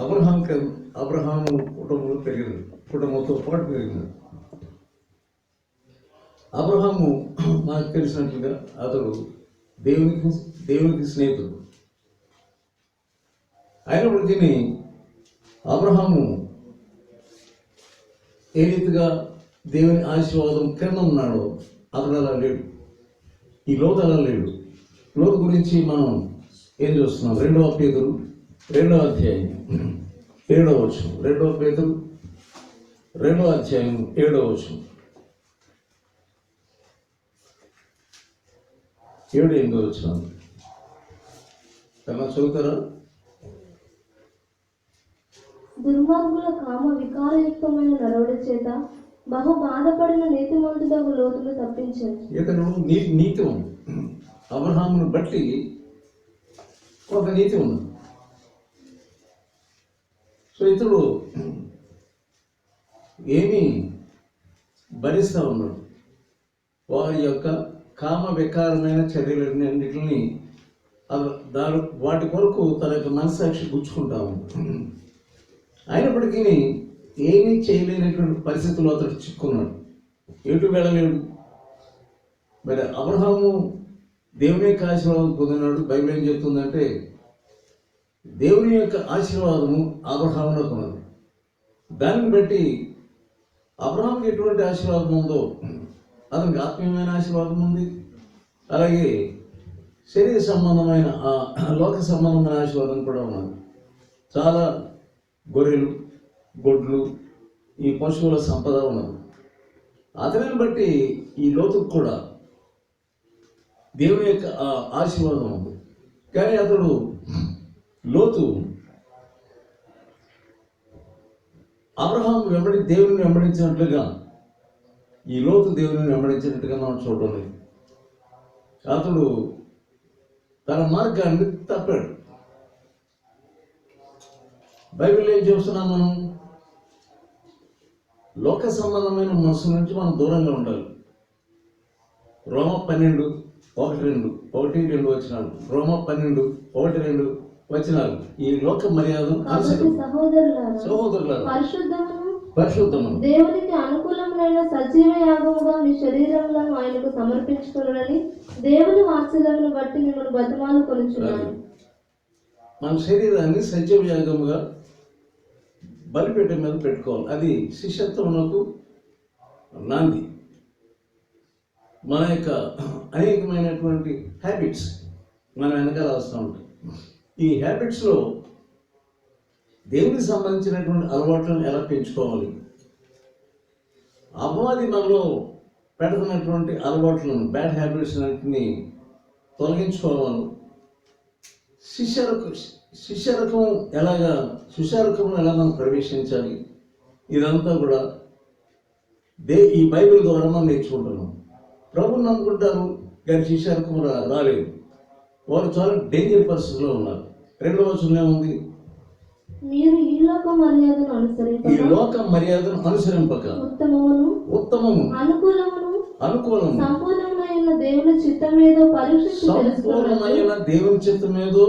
అబ్రహాము కుటుంబంతో పాటు పెరిగింది. అబ్రహాము మనకు తెలిసినట్లుగా అతడు దేవునికి స్నేహితుడు. అయినప్పటికీ అబ్రహాము ఏ రీతిగా దేవుని ఆశీర్వాదం కింద ఉన్నాడో అతడు అలా లేడు. ఈ లోతు అలా లేడు. లోతు గురించి మనం ఏం చూస్తున్నాం? 2 పేతురు 2వ అధ్యాయం 7వ వచనం. 2 పేతురు 2వ అధ్యాయం 7వ వచనం. 7-8 వచనం కన్నా చదువుతారా? దుర్మార్గుల కామ వికారయుక్తమైన నడవడి చేత బహు బాధపడిన నీతిమంతుడగు లోతును తప్పించాడు. ఇతను నీతి ఉంది. అబ్రహామును బట్టి ఒక నీతి ఉంది. సో ఇతడు ఏమి భరిస్తూ ఉన్నాడు? వారి యొక్క కామ వికారమైన చర్యలన్నింటినీ వాటి కొరకు తన యొక్క మనస్సాక్షి గుచ్చుకుంటా ఉన్నాడు. అయినప్పటికీ ఏమీ చేయలేనటువంటి పరిస్థితుల్లో అతడు చిక్కున్నాడు. ఎటు వెళ్ళలేడు. మరి అబ్రహాము దేవుని యొక్క ఆశీర్వాదం పొందినాడు. బైబిల్ ఏం చెప్తుందంటే దేవుని యొక్క ఆశీర్వాదము అబ్రహామునకు ఉన్నది. దాన్ని బట్టి అబ్రహాంకి ఎటువంటి ఆశీర్వాదం ఉందో అతనికి ఆత్మీయమైన ఆశీర్వాదం ఉంది. అలాగే శరీర సంబంధమైన లోక సంబంధమైన ఆశీర్వాదం కూడా ఉన్నది. చాలా గొర్రెలు, గొడ్లు, ఈ పశువుల సంపద ఉన్నది. అతనిని బట్టి ఈ లోతుకు కూడా దేవుని యొక్క ఆశీర్వాదం ఉంది. కానీ అతడు లోతు అబ్రహాం దేవుని వెంబడించినట్లుగా ఈ లోతు దేవుని వెంబడించినట్టుగా మనం చూడలేదు. అతడు తన మార్గాన్ని తప్పాడు. బైబిల్ ఏం చూస్తున్నాం? మనం లోక సంబంధమైన మనసు నుంచి మనం దూరంగా ఉండాలి. రోమ 12:1-2 వచనాలు. రోమ 12:1-2 వచనాలు. ఈ లోక మర్యాదను సహోదరులారా పరిశుద్ధము దేవునికి అనుకూలమైన సజీవ యాగముగా మీ శరీరములను ఆయనకు సమర్పించుకొనుడని దేవుని వాత్సల్యమును బట్టి మిమ్మల్ని బతిమాలు కొనుచున్నాను. మన శరీరాన్ని సజీవ యాగముగా బలిపీఠం మీద పెట్టుకోవాలి. అది శిష్యత్వమునకు నాంది. మన యొక్క అనేకమైనటువంటి హ్యాబిట్స్ మన వెనకాల వస్తూ ఉంటాయి. ఈ హ్యాబిట్స్లో దేవునికి సంబంధించినటువంటి అలవాట్లను ఎలా పెంచుకోవాలి, అపవాది మనలో పెడుతున్నటువంటి అలవాట్లను, బ్యాడ్ హ్యాబిట్స్ అన్నింటినీ తొలగించుకోవాలి. శిష్యరకం ఎలా మనం ప్రవేశించాలి, ఇదంతా కూడా ఈ బైబిల్ ద్వారా మనం నేర్చుకుంటున్నాం. ప్రభువుని నమ్ముకుంటారు కానీ శిష్యరకం రాలేదు. వారు చాలా డేంజర్ పరిస్థితిలో ఉన్నారు. 2వ వచనంలో ఉంది, మీరు ఈ లోక మర్యాదను అనుసరింపక ఉత్తమము అనుకూలము సంపూర్ణమైన దేవుని చిత్తమేదో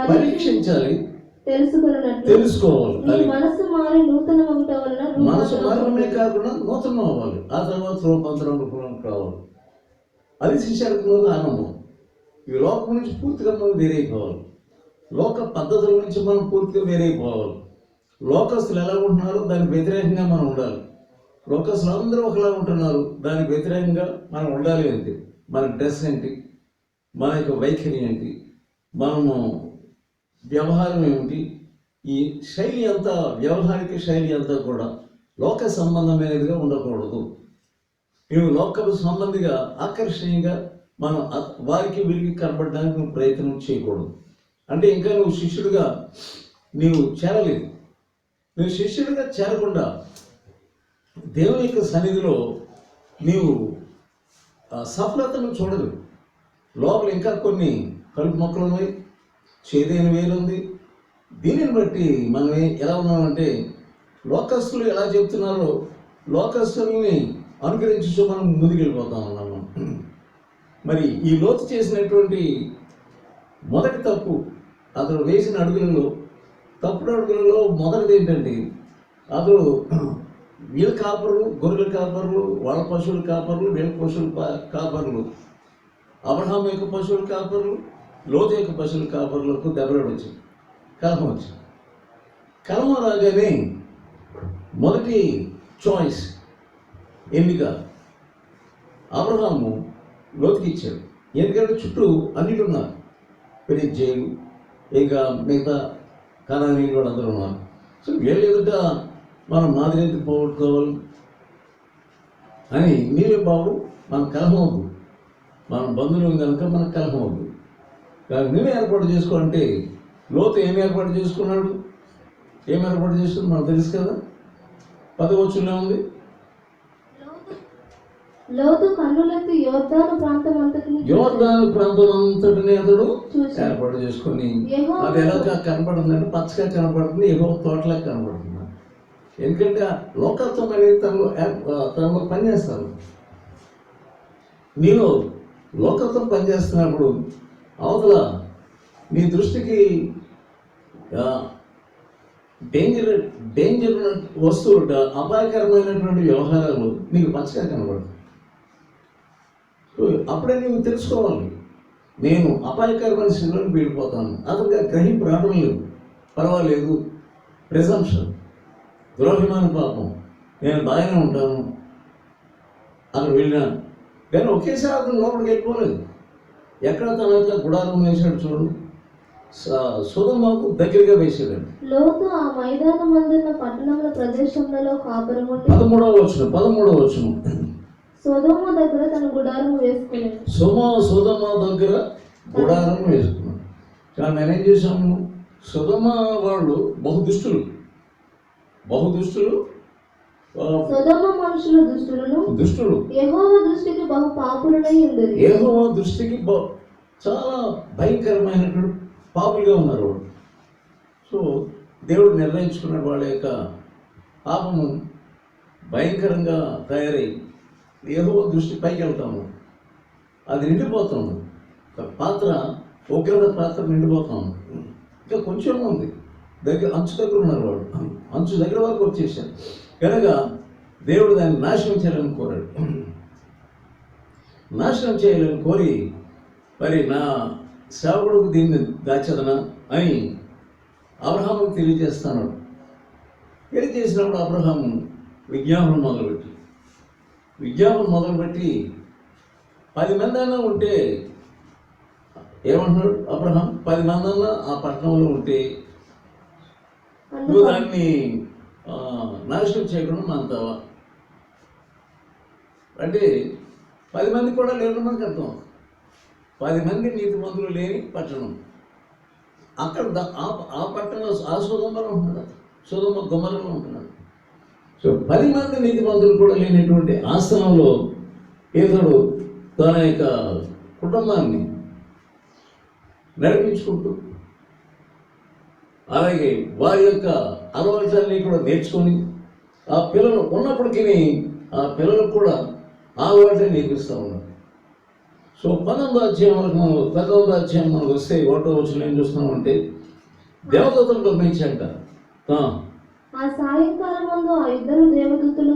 పరీక్షించాలి, తెలుసుకోవాలి. మనసు మారి మనసు మారడమే కాకుండా నూతనం అవ్వాలి. ఆ తర్వాత రూపాంతరం కావాలి. అది శిష్యరకంలో ఆనందం. ఈ లోకం నుంచి పూర్తిగా మనం వేరైపోవాలి. లోక పద్ధతుల నుంచి మనం పూర్తిగా వేరైపోవాలి. లోకస్తులు ఎలా ఉంటున్నారో దానికి వ్యతిరేకంగా మనం ఉండాలి. లోకస్తులు అందరూ ఒకలా ఉంటున్నారు, దానికి వ్యతిరేకంగా మనం ఉండాలి. అంటే మన డ్రెస్ ఏంటి, మన యొక్క వైఖరి ఏంటి, మనము వ్యవహారం ఏమిటి, ఈ శైలి అంతా, వ్యవహారిక శైలి అంతా కూడా లోక సంబంధమైనదిగా ఉండకూడదు. నువ్వు లోక సంబంధిగా ఆకర్షణీయంగా మనం వారికి వీరికి కనబడడానికి నువ్వు ప్రయత్నం చేయకూడదు. అంటే ఇంకా నువ్వు శిష్యుడిగా చేరలేదు. నువ్వు శిష్యుడిగా చేరకుండా దేవుని యొక్క సన్నిధిలో నీవు సఫలతను చూడదు. లోపల ఇంకా కొన్ని కలుపు మొక్కలు ఉన్నాయి, చేదైన వేలు ఉంది. దీనిని బట్టి మనం ఎలా ఉన్నామంటే లోకస్తులు ఎలా చెప్తున్నారో లోకస్తుల్ని అనుకరించు మనం ముందుకెళ్ళిపోతా ఉన్నాము. మరి ఈ లోతు చేసినటువంటి మొదటి తప్పు, అతడు వేసిన అడుగులలో తప్పుడు అడుగులలో మొదటిది ఏంటంటే అతడు వీళ్ళ కాపర్లు, గొర్రెల కాపర్లు, వాళ్ళ పశువుల కాపర్లు, వీళ్ళ పశువుల కాపర్లు, అబ్రహాం యొక్క పశువుల కాపర్లు, లోతు యొక్క పశువుల కాపర్లకు దెబ్బలాడు వచ్చింది, కలహం వచ్చింది. కలహం రాగానే మొదటి చాయిస్ ఎన్నిక అబ్రహాము లోతుకి ఇచ్చాడు. ఎందుకంటే చుట్టూ అన్నిటి ఉన్నారు, పెరిజేలు ఇంకా మిగతా కనానీయులు కూడా అందరూ ఉన్నారు. సో వీళ్ళు ఎదుట మనం మాదిరి పోగొట్టుకోవాలి అని నీవే బాబు మన కలహం వద్దు, మన బంధువులు కనుక మనకు కలహం వద్దు, కానీ నువ్వే ఏర్పాటు చేసుకోవాలంటే లోతు ఏమి ఏర్పాటు చేసుకున్నాడు, ఏం ఏర్పాటు చేసుకుంది మనకు తెలుసు కదా. 10వ వచనంలో ఉంది, లోతు కన్నులెత్తి యోర్దాను ప్రాంతం అంతటిని అతడు ఏర్పాటు చేసుకొని, అది ఎలా కనపడుతుందంటే పచ్చగా కనపడుతుంది, యెహోవా తోటలా కనపడుతుంది. ఎందుకంటే లోకత్వం అనేది తనలో పనిచేస్తారు. నీలో లోకత్వం పనిచేస్తున్నప్పుడు అవతల నీ దృష్టికి డేంజర్ వస్తువులు, అపాయకరమైనటువంటి వ్యవహారాలు నీకు పచ్చగా కనబడతాయి. అప్పుడే నీవు తెలుసుకోవాలి, నేను అపాయకరమైన స్థితిలోకి వెళ్ళిపోతాను. అతనికి గ్రహింపు రావడం లేదు, పర్వాలేదు, ప్రిజంప్షన్, దురభిమాన పాపం, నేను బాగానే ఉంటాను అక్కడ వెళ్ళినాను. కానీ ఒకేసారి అతను లోపలికి వెళ్ళిపోలేదు. ఎక్కడ తన యొక్క గుడారం వేసాడు చూడండి, సొదొమకు దగ్గరగా వేసాడండి. లోతు ఆ మైదానమందున్న పట్టణముల ప్రదేశములలో కాపురం ఉండి 13వ వచనం సొదొమ దగ్గర తన గుడారము వేసుకున్నాడు. సొదొమ దగ్గర గుడారం వేసుకున్నాడు. కానీ నేనేం చేశాము, సొదొమ వాళ్ళు బహుదుష్టులు, సొదొమ మనుషులు దుష్టులు, యెహోవా దృష్టికి బహు పాపులై ఉండేది. యెహోవా దృష్టికి చాలా భయంకరమైనటువంటి పాపులుగా ఉన్నారు వాళ్ళు. సో దేవుడు నిర్ణయించుకున్నాడు వాళ్ళ యొక్క పాపము భయంకరంగా తయారై యెహోవా దృష్టి పైకి వెళ్తాము, అది నిండిపోతుంది, పాత్ర ఉగ్రత పాత్ర నిండిపోతాము. ఇంకా కొంచెం ఉంది, అంచు దగ్గర ఉన్నారు వాళ్ళు, అంచు దగ్గర వరకు వచ్చేసారు. కనుక దేవుడు దాన్ని నాశనం చేయాలని కోరాడు. నాశనం చేయాలని కోరి మరి నా సేవకుడుకు దీన్ని దాచదనా అని అబ్రహాముకు తెలియజేస్తాడు. తెలియజేసినప్పుడు అబ్రహాము విజ్ఞాపనం మొదలుపెట్టి 10 మంది అయినా ఉంటే ఏమంటున్నాడు అబ్రహాం, 10 మంది అన్నా ఆ పట్టణంలో ఉంటే నువ్వు దాన్ని నాశనం చేయకుండా మాంతావా అంటే 10 మంది కూడా లేరు మనకు అర్థం. 10 మంది నీతిమంతులు లేని పట్టణం, అక్కడ ఆ పట్టణంలో ఆ సొదొమలో ఉంటున్నాడు, సొదొమ గొమొర్రాలో ఉంటున్నాడు. సో 10 మంది నీతిమంతులు కూడా లేనటువంటి ఆ స్థలంలో ఇతడు తన యొక్క కుటుంబాన్ని నడిపించుకుంటూ అలాగే వారి యొక్క అలవాట్లన్నీ కూడా నేర్చుకొని ఆ పిల్లలు ఉన్నప్పటికీ ఆ పిల్లలకు కూడా ఆ అలవాట్లే నేర్పిస్తూ ఉన్నారు. సో 19వ అధ్యాయం మనకు వస్తే 1వ వచనం ఏం చూస్తున్నామంటే దేవదూతలు గమనించాక ఆ సాయంకాలం ముందు ఆ ఇద్దరు దేవదూతలు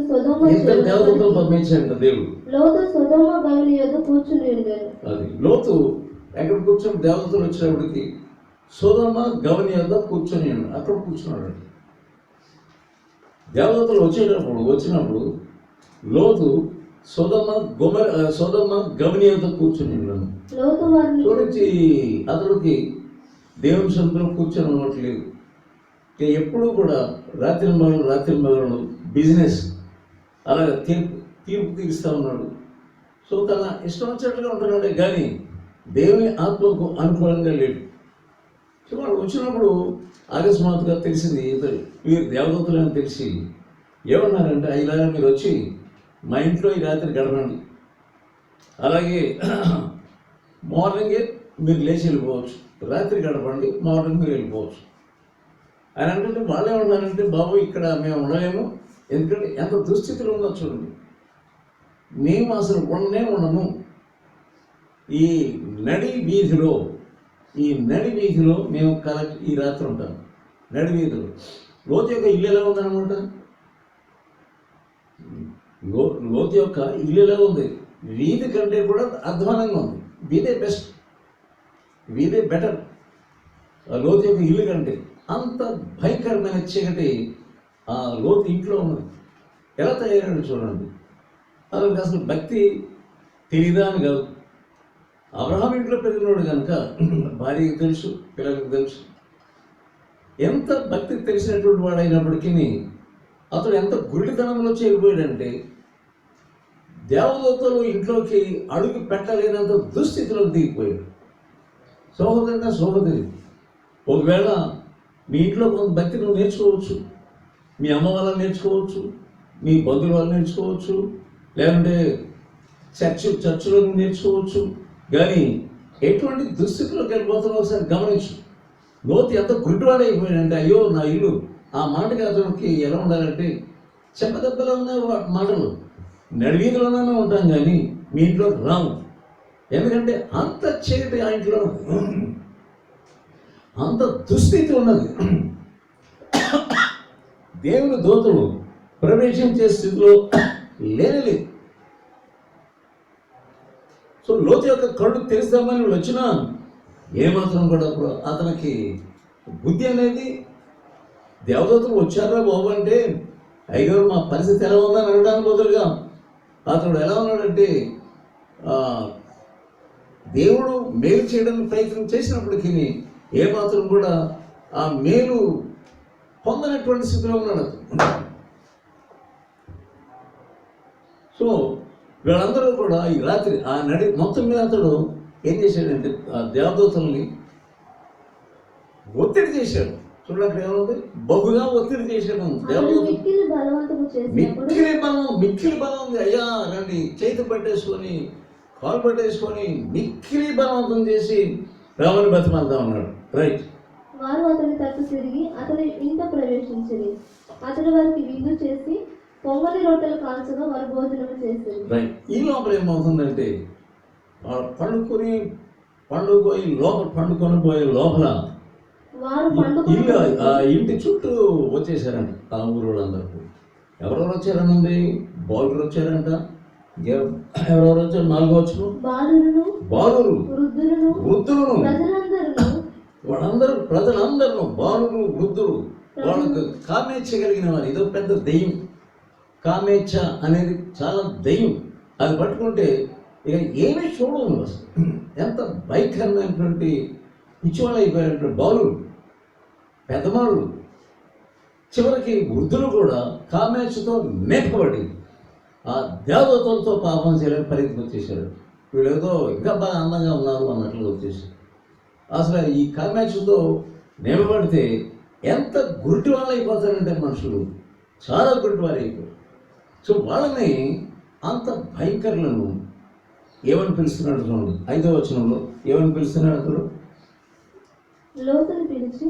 దేవదూతలు పంపించాక దేవుడు లోతు సొదొమ గవిని యొద్ద కూర్చుని ఉండేది. అది లోతు ఎక్కడ కూర్చొని దేవదూతలు వచ్చినప్పటికి సొదొమ గవిని యొద్ద కూర్చొని అక్కడ కూర్చున్నాడు. దేవదూతలు వచ్చినప్పుడు లోతు సొదొమ గవిని యొద్ద కూర్చొని చూడించి అతడికి దేవుని సొంతలో కూర్చొని అవ్వట్లేదు. ఎప్పుడూ కూడా రాత్రి మగలు బిజినెస్ అలాగే తీర్పు తీరుస్తూ ఉన్నాడు. సో తన ఇష్టం వచ్చినట్టుగా ఉంటున్నాడే కానీ దేవుని ఆత్మకు అనుకూలంగా లేడు. సో వాడు వచ్చినప్పుడు అకస్మాత్తుగా తెలిసింది వీరు దేవదూతలు అని తెలిసి ఏమన్నారంటే, ఇలాగా మీరు వచ్చి మా ఇంట్లో ఈ రాత్రి గడపండి, అలాగే మార్నింగే మీరు లేచి వెళ్ళిపోవచ్చు, రాత్రి గడపండి, మార్నింగ్ మీరు వెళ్ళిపోవచ్చు అని అంటే వాళ్ళు ఏమన్నారంటే, బాబు ఇక్కడ మేము ఉండలేము, ఎందుకంటే ఎంత దుస్థితిలో ఉందో చూడండి, మేము అసలు ఉండము, ఈ నడి వీధిలో మేము కరెక్ట్ ఈ రాత్రి ఉంటాం, నడివీధులు. లోతు యొక్క ఇల్లు ఎలా ఉందన్నమాట? లోతు యొక్క ఇల్లు ఎలా ఉంది? వీధి కంటే కూడా అధ్వానంగా ఉంది. వీధే బెస్ట్, వీధే బెటర్ లోతు యొక్క ఇల్లు కంటే. అంత భయంకరమైన చీకటి ఆ లోతు ఇంట్లో ఉన్నది. ఎలా తయారైన చూడండి. అతనికి అసలు భక్తి తెలియదా అని కాదు. అబ్రహాం ఇంట్లో పెరిగినోడు కనుక భార్యకి తెలుసు, పిల్లలకు తెలుసు. ఎంత భక్తి తెలిసినటువంటి వాడు అయినప్పటికీ అతడు ఎంత గురితనంలో చేరిపోయాడంటే దేవదూతలు ఇంట్లోకి అడుగు పెట్టలేనంత దుస్థితిలోకి దిగిపోయాడు. సహోదరుగా సహోదరి, ఒకవేళ మీ ఇంట్లో కొంత భక్తి నువ్వు నేర్చుకోవచ్చు, మీ అమ్మ వల్ల నేర్చుకోవచ్చు, మీ బంధువుల వల్ల నేర్చుకోవచ్చు, లేకుంటే చర్చిలో నువ్వు నేర్చుకోవచ్చు. కానీ ఎటువంటి దుస్థితిలోకి వెళ్ళిపోతున్నావు ఒకసారి గమనించు. లోతు ఎంత గుడ్డివాడైపోయాడంటే, అయ్యో నా ఇల్లు, ఆ మాటకి అతనికి ఎలా ఉండాలంటే చెప్పదెబ్బలా ఉన్నాయి మాటలు. నడివీధిలోనే ఉంటాం కానీ మీ ఇంట్లో రాము. ఎందుకంటే అంత చీకటి ఆ ఇంట్లో, అంత దుస్థితి ఉన్నది. దేవుని దూతలు ప్రవేశించే స్థితిలో లేనలేదు. సో లోతు యొక్క కళ్ళు తెరిస్తామని వచ్చినా ఏమాత్రం కూడా అతనికి బుద్ధి అనేది, దేవదూతలు వచ్చారా బాబు అంటే అయ్యగారు మా పరిస్థితి ఎలా ఉందని అనడానికి బదులుగా అతడు ఎలా ఉన్నాడంటే దేవుడు మేలు చేయడానికి ప్రయత్నం చేసినప్పటికీ ఏమాత్రం కూడా ఆ మేలు పొందనటువంటి స్థితిలో ఉన్నాడు. సో వీళ్ళందరూ కూడా ఈ రాత్రి ఆ మొత్తం మీద అతడు ఏం చేశాడంటే ఆ దేవదూతల్ని ఒత్తిడి చేశాడు. చూడండి ఏమవుతుంది, బహుగా ఒత్తిడి చేశాడు. మిక్కిలి బలం ఉంది. అయ్యా రండి, చేతి పట్టేసుకొని కాలు పట్టేసుకొని మిక్కిలి బలవంతం చేసి రావని బతిమాలుతా ఉన్నాడు. రైట్. వారు అతని తట్టు తిరిగి అతని ఇంట ప్రవేశించింది. అతడు వారికి విందు చేసి పొంగలి రొట్టెలు కాల్చగా వారు భోజనం చేశారు. రైట్. ఈ లోపల ఏమవుతుందంటే పండుకొని పోయే లోపల ఇల్లు ఆ ఇంటి చుట్టూ వచ్చేసారంట ఆ ఊరు వాళ్ళందరూ. ఎవరెవరు వచ్చారనుంది? బాలురు వచ్చారంట. ఎవరెవరు వచ్చారు? 4వ వచనం, బాలురు, వృద్ధులను, ప్రజలందరూ బాలురు వృద్ధులు, వాళ్ళకు కామేచ్ఛగలిగిన వారు. ఇదో పెద్ద దెయ్యం. కామేచ్ఛ అనేది చాలా దెయ్యం. అది పట్టుకుంటే ఇక ఏమీ చూడవు అసలు. ఎంత భయంకరమైనటువంటి పిచ్చివాళ్ళు అయిపోయినటువంటి బాలురు, పెద్దమాడు, చివరికి వృద్ధులు కూడా కామేచ్ఛతో మేపబడి ఆ దేవదూతలతో పాపం చేయడానికి పరిధికి వచ్చేసారు. వీళ్ళేదో ఇంకా బాగా అందంగా ఉన్నారు అన్నట్లుగా వచ్చేసారు. అసలు ఈ కామేచ్ఛతో నిలబడితే ఎంత గురిటి వాళ్ళు అయిపోతారంటే మనుషులు చాలా గురిటి వారు అయిపోయారు. సో వాళ్ళని అంత భయంకరులను ఏమని పిలుస్తున్నాడు చూడండి. 5వ వచనంలో ఏమని పిలుస్తున్నాడు అతడు? లోతుని పిలిచి,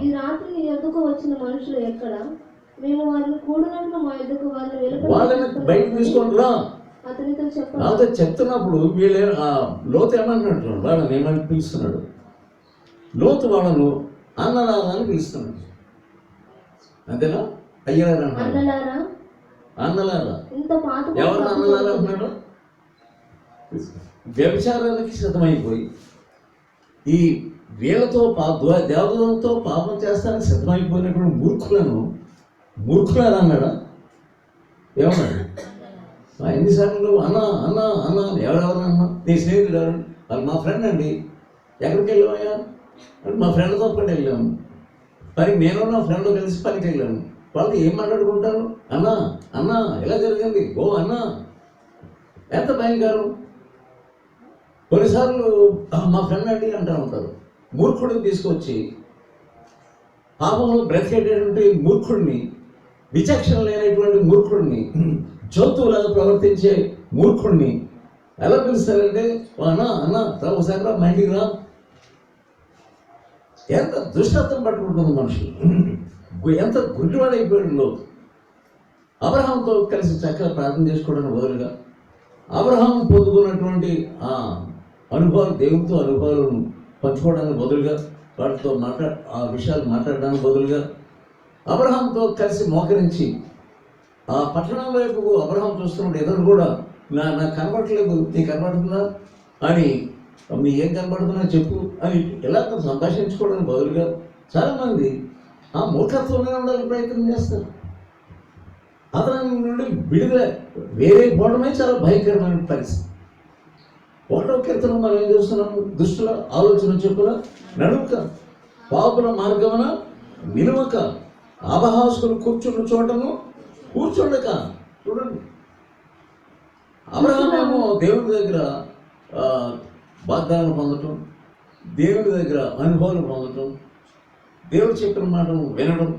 ఈ రాత్రి నీ యొద్దకు వచ్చిన మనుషులు ఎక్కడ? మేము వారిని కూడినట్లు మా యొద్దకు వాళ్ళని బయట తీసుకొని రా అతనితో చెప్తున్నప్పుడు వీళ్ళు లోతు ఏమంటున్నట్టు వాళ్ళని ఏమని పిలుస్తున్నాడు? లోతు వాళ్ళను అన్నలారా అని పిలుస్తున్నాడు. అంతేనా? అయ్యారా అన్నలారా. ఎవరు అన్నలారా అంటున్నాడు? వ్యభిచారానికి సిద్ధమైపోయి ఈ వీళ్ళతో దేవతలతో పాపం చేస్తానికి సిద్ధమైపోయినటువంటి మూర్ఖులను అన్నాడా? ఏమన్నాడు? ఎన్నిసార్లు అన్నా అన్నా అన్నా ఎవరెవరు అన్నా? నీ స్నేహితుడు ఎవరు? వాళ్ళు మా ఫ్రెండ్ అండి. ఎక్కడికి వెళ్ళామయ్యా అంటే మా ఫ్రెండ్తో పాటు వెళ్ళాము. మరి నేను నా ఫ్రెండ్ కలిసి పనికి వెళ్ళాము. వాళ్ళు ఏం మాట్లాడుకుంటారు? అన్నా అన్నా ఎలా జరిగింది? ఓ అన్నా. ఎంత భయంకరం. కొన్నిసార్లు మా ఫ్రెండ్ అండి అంటూ ఉంటారు. మూర్ఖుడిని తీసుకొచ్చి పాపంలో బ్రతికేటటువంటి మూర్ఖుడిని, విచక్షణ లేనటువంటి మూర్ఖుడిని, జంతువులాగా ప్రవర్తించే మూర్ఖుడిని ఎలా పిలుస్తారంటే అన్నా అన్నా ఒకసారి రా, మా ఇంటికి రా. ఎంత దుష్టత్వం పట్టుకుంటుంది మనుషులు. ఎంత గుడ్డివాడైపోయాడు లోతు. అబ్రహాంతో కలిసి చక్కగా ప్రార్థన చేసుకోవడానికి బదులుగా అబ్రహాం పొందుకున్నటువంటి ఆ అనుభవాలు, దేవునితో అనుభవాలను పంచుకోవడానికి బదులుగా వాటితో ఆ విషయాలు మాట్లాడడానికి బదులుగా అబ్రహాంతో కలిసి మోకరించి ఆ పట్టణం వైపు అబ్రహాం చూస్తున్నప్పుడు ఎదురు కూడా నాకు కనబడట్లేదు, నీకు కనబడుతుందా అని, నీ ఏం కనబడుతున్నా చెప్పు అని ఎలా సంభాషించుకోవడానికి బదులుగా చాలామంది ఆ మూర్ఖత్వంలో ఉండాలని ప్రయత్నం చేస్తారు. అతని నుండి విడుదల వేరే పోవడమే చాలా భయంకరమైన పరిస్థితి. 1వ కీర్తన మనం ఏం చూస్తున్నాము? దుష్టుల ఆలోచన చెప్పుల నడుక, పాపుల మార్గమున నిలువక, అపహాసుకులు కూర్చున్న చోటను కూర్చుండక. చూడండి, అబ్రహామేమో దేవుని దగ్గర వాగ్దానం పొందటం, దేవుని దగ్గర అనుభవాలు పొందటం, దేవుడు చెప్పిన మాటను వినడం,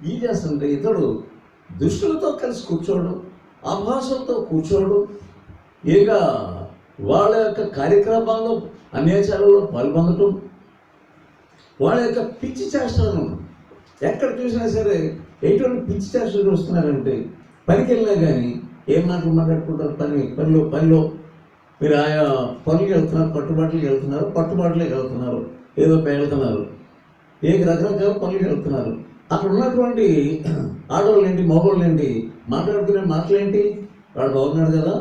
ఈ చేస్తుంటే ఇతడు దుష్టులతో కలిసి కూర్చోవడం, అభాషలతో కూర్చోవడం, ఇక వాళ్ళ యొక్క కార్యక్రమాల్లో అన్యాచారంలో పాల్పొందటం, వాళ్ళ యొక్క పిచ్చి చేష్టలను ఎక్కడ చూసినా సరే ఎటువంటి పిచ్చి చేష్టలు వస్తున్నారంటే, పనికి వెళ్ళినా కానీ ఏం మాటలు మాట్లాడుకుంటారు? పనిలో మీరు ఆయా పనులు వెళ్తున్నారు, పట్టుబాట్లకి వెళ్తున్నారు, ఏదో వెళ్తున్నారు, రకరకాల పనులు వెళ్తున్నారు. అక్కడ ఉన్నటువంటి ఆడవాళ్ళు ఏంటి, మగవాళ్ళు ఏంటి, మాట్లాడుకునే మాటలేంటి? వాడు బాగున్నాడు కదా,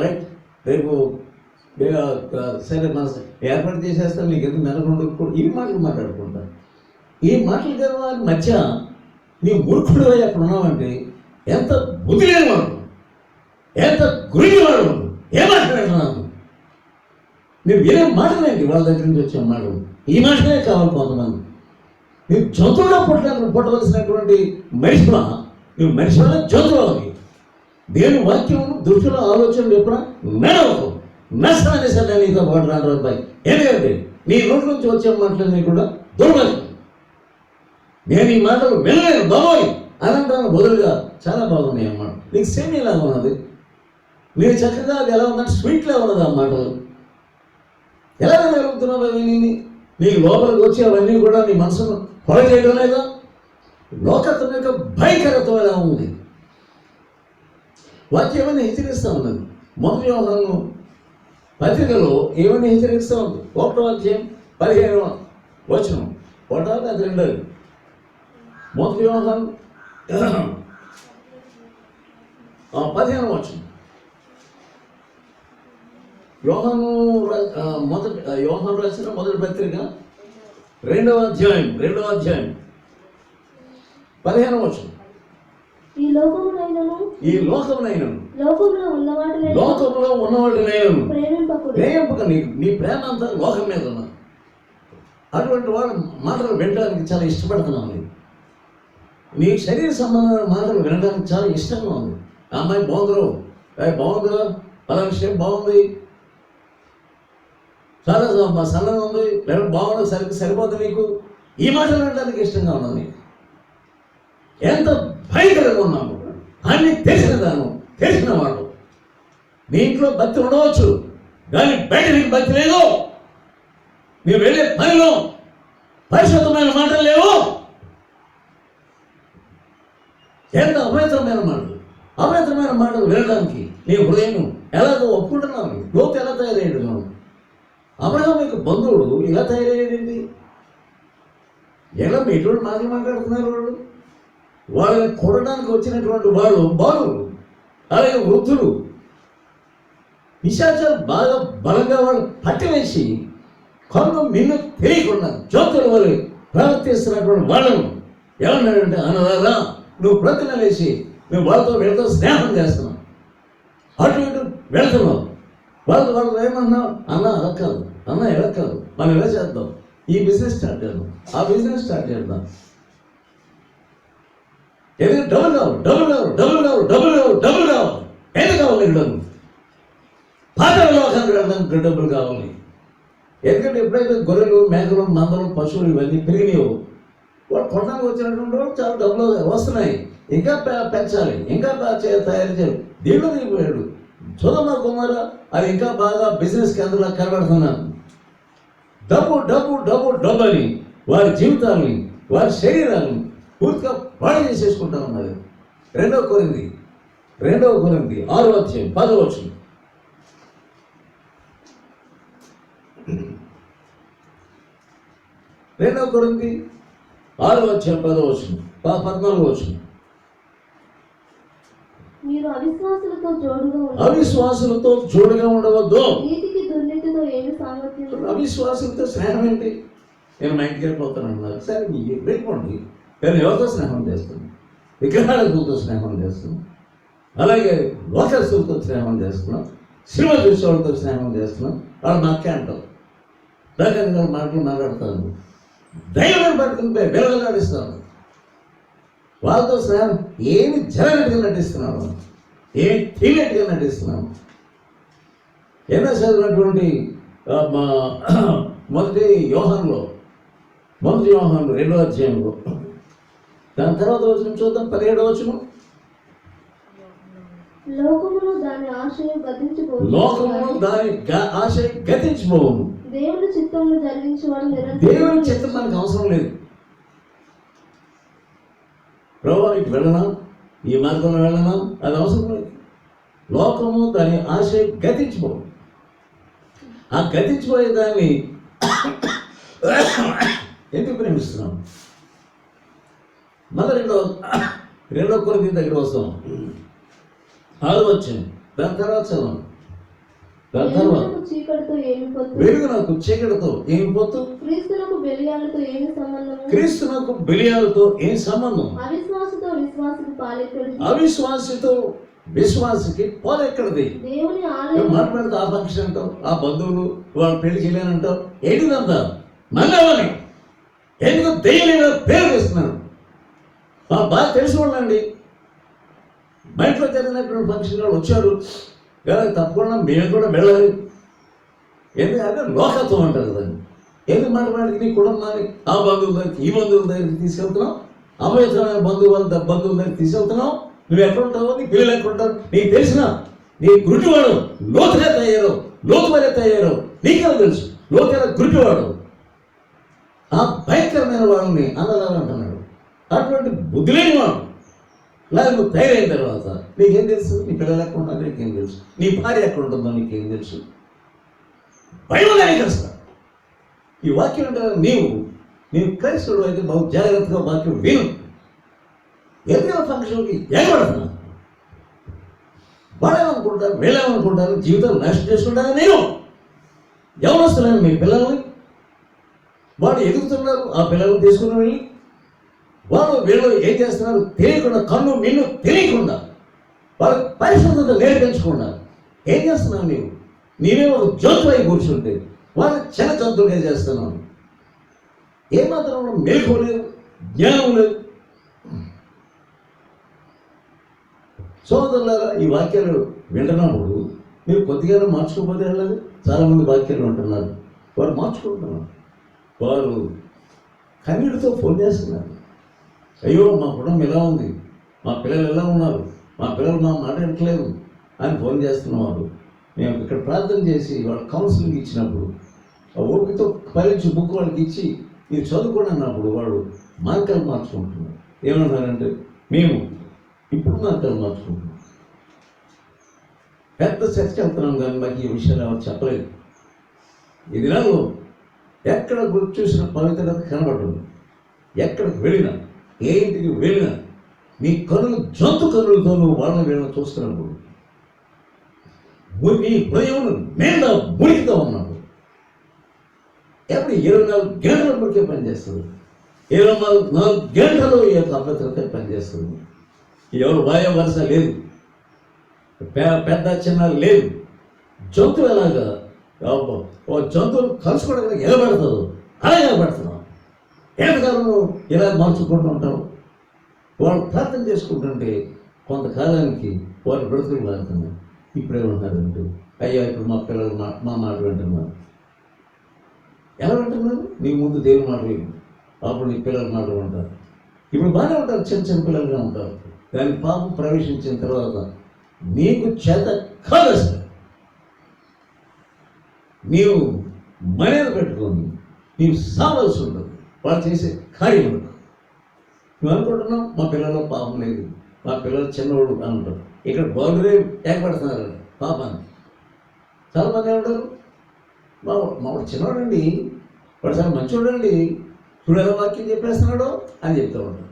రైట్, రేపు సరే మన ఏర్పాటు చేసేస్తాను, నీకు ఎందుకు మెలకుండా, ఈ మాటలు మాట్లాడుకుంటారు. ఈ మాటలు కదా వారి మధ్య నీ మూర్ఖుడు అక్కడ ఉన్నావంటే ఎంత బుద్ధి లేని వాడు, ఎంత గురిని వాడు, ఏం మాట్లాడుతున్నాను? నువ్వు వినే మాటలేంటి? వాళ్ళ దగ్గర నుంచి వచ్చే మాటలు ఈ మాటలే కావాలి కొంతమంది. నువ్వు జంతువుగా పుట్టవలసినటువంటి మనిషివా? నువ్వు మనిషివా జంతువు? దేవుని వాక్యం దుష్టుల ఆలోచనలు ఎప్పుడా నడవకు, నష్టాన్ని సరే నీతో పాటు రాను అబ్బాయి. ఎందుకంటే నీ నోటి నుంచి వచ్చే మాటలన్నీ కూడా దుర్మార్గం. నేను ఈ మాటలు వినలేను బాబోయ్ అని అంటాను బదులుగా చాలా బాగున్నాయి అన్నమాట. నీకు సేమ్ ఇలాగా ఉన్నది, మీరు చక్కగా అది ఎలా ఉందంటే స్వీట్లా ఉన్నది ఆ మాటలు. ఎలా వినగలుగుతున్నావు అవన్నీ? నీకు లోపలికి వచ్చి అవన్నీ కూడా నీ మనసును పొల చేయడం లేదా? లోకత్వం యొక్క భయంకరత్వం ఎలా ఉంది? వాక్యం ఏమైనా హెచ్చరిస్తూ ఉన్నది. 1 యోహాను పత్రికలో ఏమైనా హెచ్చరిస్తూ ఉంది. 1వ అధ్యాయం 15వ వచనం. 1వ అది 2వ. 1 యోహాను 15వ వచనం. యోహాను రాసిన మొదటి పత్రిక 2వ అధ్యాయం 15వ వచనం. ఈ లోకమునైనను లోకములో ఉన్నవాటినైనను ప్రేమింపక నీ ప్రేమ అంతా లోకం మీద ఉన్నది. అటువంటి వాడు మాటలు వినడానికి చాలా ఇష్టపడుతున్నాను. నీ శరీర సంబంధమైన మాటలు వినడానికి చాలా ఇష్టంగా ఉంది. ఆ అమ్మాయి బాగుందిరో, బాగుందిరా, పలానా విషయం బాగుంది, చాలా సన్నగా ఉంది, లేదా బాగుంది, సరిపోతుంది నీకు, ఈ మాటలు వినడానికి ఇష్టంగా ఉన్నది. నీకు ఎంత భయంకరంగా ఉన్నాము అన్ని తెలిసిన వాడు. నీ ఇంట్లో భక్తి ఉండవచ్చు, కానీ బయట నీకు భక్తి లేదు. మీరు వెళ్ళే పనిలో పరిశుద్ధమైన మాటలు లేవు. ఎంత అపవిత్రమైన మాటలు వినడానికి నీ హృదయం ఎలాగో ఒప్పుకుంటున్నావు. లోతు ఎలా తయారయ్యాడు? అబ్రహాం యొక్క బంధువుడు ఇలా తయారయ్యాడండి. ఎలా ఎటువంటి మాటలు మాట్లాడుతున్నారు వాళ్ళు? వాళ్ళని కొనడానికి వచ్చినటువంటి వాళ్ళు బాలురు, అలాగే వృద్ధులు, పిశాచాలు బాగా బలంగా వాళ్ళు పట్టివేసి కన్ను మిన్ను తెలియకుండా జంతువుల వల్ల ప్రవర్తిస్తున్నటువంటి వాళ్ళను ఏమన్నాడంటే, అన్నదారా నువ్వు ప్రతిన వేసి నువ్వు వీళ్ళతో స్నేహం చేస్తున్నావు, అటు ఇటు వెళ్తున్నావు, వాళ్ళతో ఏమన్నావు? అన్న అలా కాదు, అన్న ఎలా కాదు, మనం ఎలా చేద్దాం, ఈ బిజినెస్ స్టార్ట్ చేద్దాం, ఆ బిజినెస్ స్టార్ట్ చేద్దాం. ఎందుకంటే డబ్బులు కావాలి. ఎందుకు కావాలి డబ్బులు? పాతల లోకానికి వెళ్ళడానికి డబ్బులు కావాలి. ఎందుకంటే ఎప్పుడైతే గొర్రెలు, మేకలు, మందలు, పశువులు ఇవన్నీ పెరిగినాయో వాడు కొట్టడానికి వచ్చినటువంటి వాళ్ళు చాలా డబ్బులు వస్తున్నాయి, ఇంకా పెంచాలి, ఇంకా తయారు చేయాలి. దీంట్లో దిగిపోయాడు సొదొమ గొమొర్రా, అది ఇంకా బాగా బిజినెస్ కేంద్రంలో కనబడుతున్నాను. డబ్బు అని వారి జీవితాలని, వారి శరీరాలను పూర్తిగా పాడు చేసేసుకుంటా ఉన్నది. 2వ కొరింథీ 6వ అధ్యాయం 10వ వచనం. 2 కొరింథీ 6:10 14 మీరు అవిశ్వాసులతో జోడుగా ఉండవద్దు. నీతికి దుర్నీతితో ఏమి సామర్థ్యం? అవిశ్వాసులతో స్నేహం ఏంటి? నేను మా ఇంటికి వెళ్ళిపోతాను అన్నారు. సరే మీరు వెళ్ళిపోండి. నేను ఎవరితో స్నేహం చేస్తాను? విగ్రహాలతో స్నేహం చేస్తున్నాం, అలాగే లోకస్తులతో స్నేహం చేస్తున్నాం, సినిమా చూసేవాళ్ళతో స్నేహం చేస్తున్నాం. వాళ్ళు మాకే అంటారు, రకరకాల మాటలు మాట్లాడతాను, దైవం పడుతుంటే వెలగలాడిస్తాను. వాళ్ళతో స్నేహం ఏమి జరగట్టుగా నటిస్తున్నాను, ఏమి తెలియట్టుగా నటిస్తున్నాను. ఎన్నో చదివినటువంటి మొదటి యోహానులో 2వ అధ్యాయంలో, దాని తర్వాత వచ్చిన చూద్దాం 17వ వచనం. లోకమును దాని ఆశయం గతించిపోవును. దేవుని చిత్తమును జరిగించేవాడు నిరంతరం. దేవుని చిత్తం మనకు అవసరం లేదు. ప్రభువానికి వెళ్ళనా, ఈ మార్గంలో వెళ్ళనా, అది అవసరం లేదు. లోకము దాని ఆశయం గతించిపోవు. ఆ గతించిపోయే దాన్ని ఎందుకు ప్రేమిస్తున్నాం? మళ్ళీ 2 కొరింథీ దగ్గర వస్తాం. 6వ వచనం, దాని తర్వాత చదవం. దాని తర్వాత చీకటితో ఏమి పొత్తు? వెలుగునకు చీకటితో ఏమి పొత్తు? క్రీస్తునకు బెలియాలతో ఏమి సంబంధము? క్రీస్తునకు బెలియాలతో ఏం సంబంధం? అవిశ్వాసతో విశ్వాసికి పాలెక్కడిది? అవిశ్వాసితో విశ్వాసికి పాలెక్కడిది? దేవుని ఆలయం మాట్లాడితే ఆ ఫంక్షన్ అంటావు, ఆ బంధువులు వాళ్ళ పెళ్లికి వెళ్ళానంటావు, ఏంటిదంతా మళ్ళీ ఎందుకు దెయ్యలేని పేరు వేస్తున్నాను. బాగా తెలిసిన వాళ్ళండి, మా ఇంట్లో జరిగినటువంటి ఫంక్షన్ వాళ్ళు వచ్చారు కదా, తప్పకుండా మేము కూడా వెళ్ళాలి. ఎందుకంటే లోకత్వం అంటారు కదండి. ఎందుకు మాట్లాడికి నీ కుటుంబాన్ని ఆ బంధువుల దగ్గరికి ఈ బంధువుల దగ్గరికి తీసుకెళ్తున్నావు, అపవిత్రమైన బంధువుల దగ్గరికి తీసుకెళ్తున్నావు. నువ్వు ఎక్కడ ఉంటావో, నీ పిల్లలు ఎక్కడ ఉంటారు నీకు తెలిసిన, నీ గురిటివాడు లోతుగా తయారు, లోతు వరే తయారు, నీకెలా తెలుసు? లోతుగా గురిటివాడు ఆ భయంకరమైన వాళ్ళని అన్నదానంటున్నాడు. అటువంటి బుద్ధి లేని వాడు లేదా నువ్వు తయారైన తర్వాత నీకేం తెలుసు? నీ పిల్లలు ఎక్కడ ఉంటారో నీకేం తెలుసు? నీ భార్య ఎక్కడ ఉంటుందో నీకేం తెలుసు? భయంగానే కలుస్తా. ఈ వాక్యం అంటే నీవు క్రైస్తవుడు అయితే బాగు జాగ్రత్తగా వాక్యం విను. ఏదైనా ఫంక్షన్కి ఎగబడుతున్నా వాళ్ళేమనుకుంటారు, వీళ్ళేమనుకుంటారు, జీవితాలు నాశనం చేసుకుంటారు. నేను ఎవరొస్తున్నాను మీ పిల్లల్ని, వాడు ఎదుగుతున్నారు, ఆ పిల్లల్ని తీసుకుని వెళ్ళి వాళ్ళు వీళ్ళు ఏం చేస్తున్నారు తెలియకుండా, కన్ను నిన్ను తెలియకుండా, వాళ్ళకి పరిశుద్ధత నేర్పించకుండా ఏం చేస్తున్నావు? నీవే ఒక జంతువు అయి కూర్చుంటే వాళ్ళు చిన్న జంతువులుగా చేస్తున్నావు. ఏమాత్రం మెలకు లేదు, జ్ఞానం లేదు. సోదరులారా, ఈ వాక్యాలు వింటున్నప్పుడు మీరు కొద్దిగానే మార్చుకోకపోతే వెళ్ళదు. చాలామంది వాక్యాలు వింటున్నారు, వారు మార్చుకుంటున్నారు. వారు కన్నీటితో ఫోన్ చేస్తున్నారు, అయ్యో మా కుటుంబం ఎలా ఉంది, మా పిల్లలు ఎలా ఉన్నారు, మా పిల్లలు మా మాట వినట్లేదు అని ఫోన్ చేస్తున్నవారు. మేము ఇక్కడ ప్రార్థన చేసి వాళ్ళకి కౌన్సిలింగ్ ఇచ్చినప్పుడు ఆ ఓపికతో పరీక్ష బుక్ వాళ్ళకి ఇచ్చి ఇది చదువుకోండి అన్నప్పుడు వాడు మార్గాలు మార్చుకుంటున్నారు. ఏమన్నారంటే మేము ఇప్పుడు మార్గాలు మార్చుకుంటున్నాం. పెద్ద చర్చ వెళ్తున్నాం కానీ మాకు ఈ విషయాలు ఎవరు చెప్పలేదు. ఈ దినాల్లో ఎక్కడ గుర్తు చూసిన పవిత్రత కనబడుతుంది. ఎక్కడికి వెళ్ళినా, ఏ ఇంటికి వెళ్ళినా నీ కనులు జంతు కనులతో నువ్వు వాళ్ళని వీళ్ళని చూస్తున్నప్పుడు నీ హృదయం నిండా మురికితో ఉన్నప్పుడు ఎప్పుడు 24 గంటల మురికే పనిచేస్తుంది. 24 గంటలు ఈ యొక్క అభద్రత పనిచేస్తుంది. ఎవరు వాయు వరుస లేదు, పెద్ద చిన్న లేదు. జంతువు ఎలాగా జంతువులు కలుసుకోవడానికి ఎగబడతావు, అలా ఎగబడుతున్నావు. ఎంతకాలం ఇలా మార్చుకుంటూ ఉంటావు. వాళ్ళు ప్రార్థన చేసుకుంటుంటే కొంతకాలానికి వారు బ్రతుకులు మారుతున్నారు. ఇప్పుడేమంటారంటే అయ్యా ఇప్పుడు మా పిల్లలు మా మాట వింటున్నారు. ఎలా వింటున్నారు? నీ ముందు దేవుని మాట విను, అప్పుడు నీ పిల్లల మాట వింటారు. ఇప్పుడు బాగానే ఉంటారు, చిన్న చిన్న పిల్లలుగా ఉంటారు. దాని పాపం ప్రవేశించిన తర్వాత నీకు చేత కాదు, నీవు మర్యాద పెట్టుకొని నీవు సావాల్సి ఉంటుంది. వాళ్ళు చేసే కార్యం ఉండదు. నువ్వు అనుకుంటున్నావు మా పిల్లల్లో పాపం లేదు, మా పిల్లలు చిన్నవాడు అని ఉంటారు. ఇక్కడ బాగురే ఏర్పడుతున్నారు పాపాన్ని. చాలామంది ఏమంటారు, మావాడు చిన్నవాడండి, వాడు చాలా మంచివాడండి, ఇప్పుడు ఎలా వాక్యం చెప్పేస్తున్నాడో అని చెప్తూ ఉంటాడు.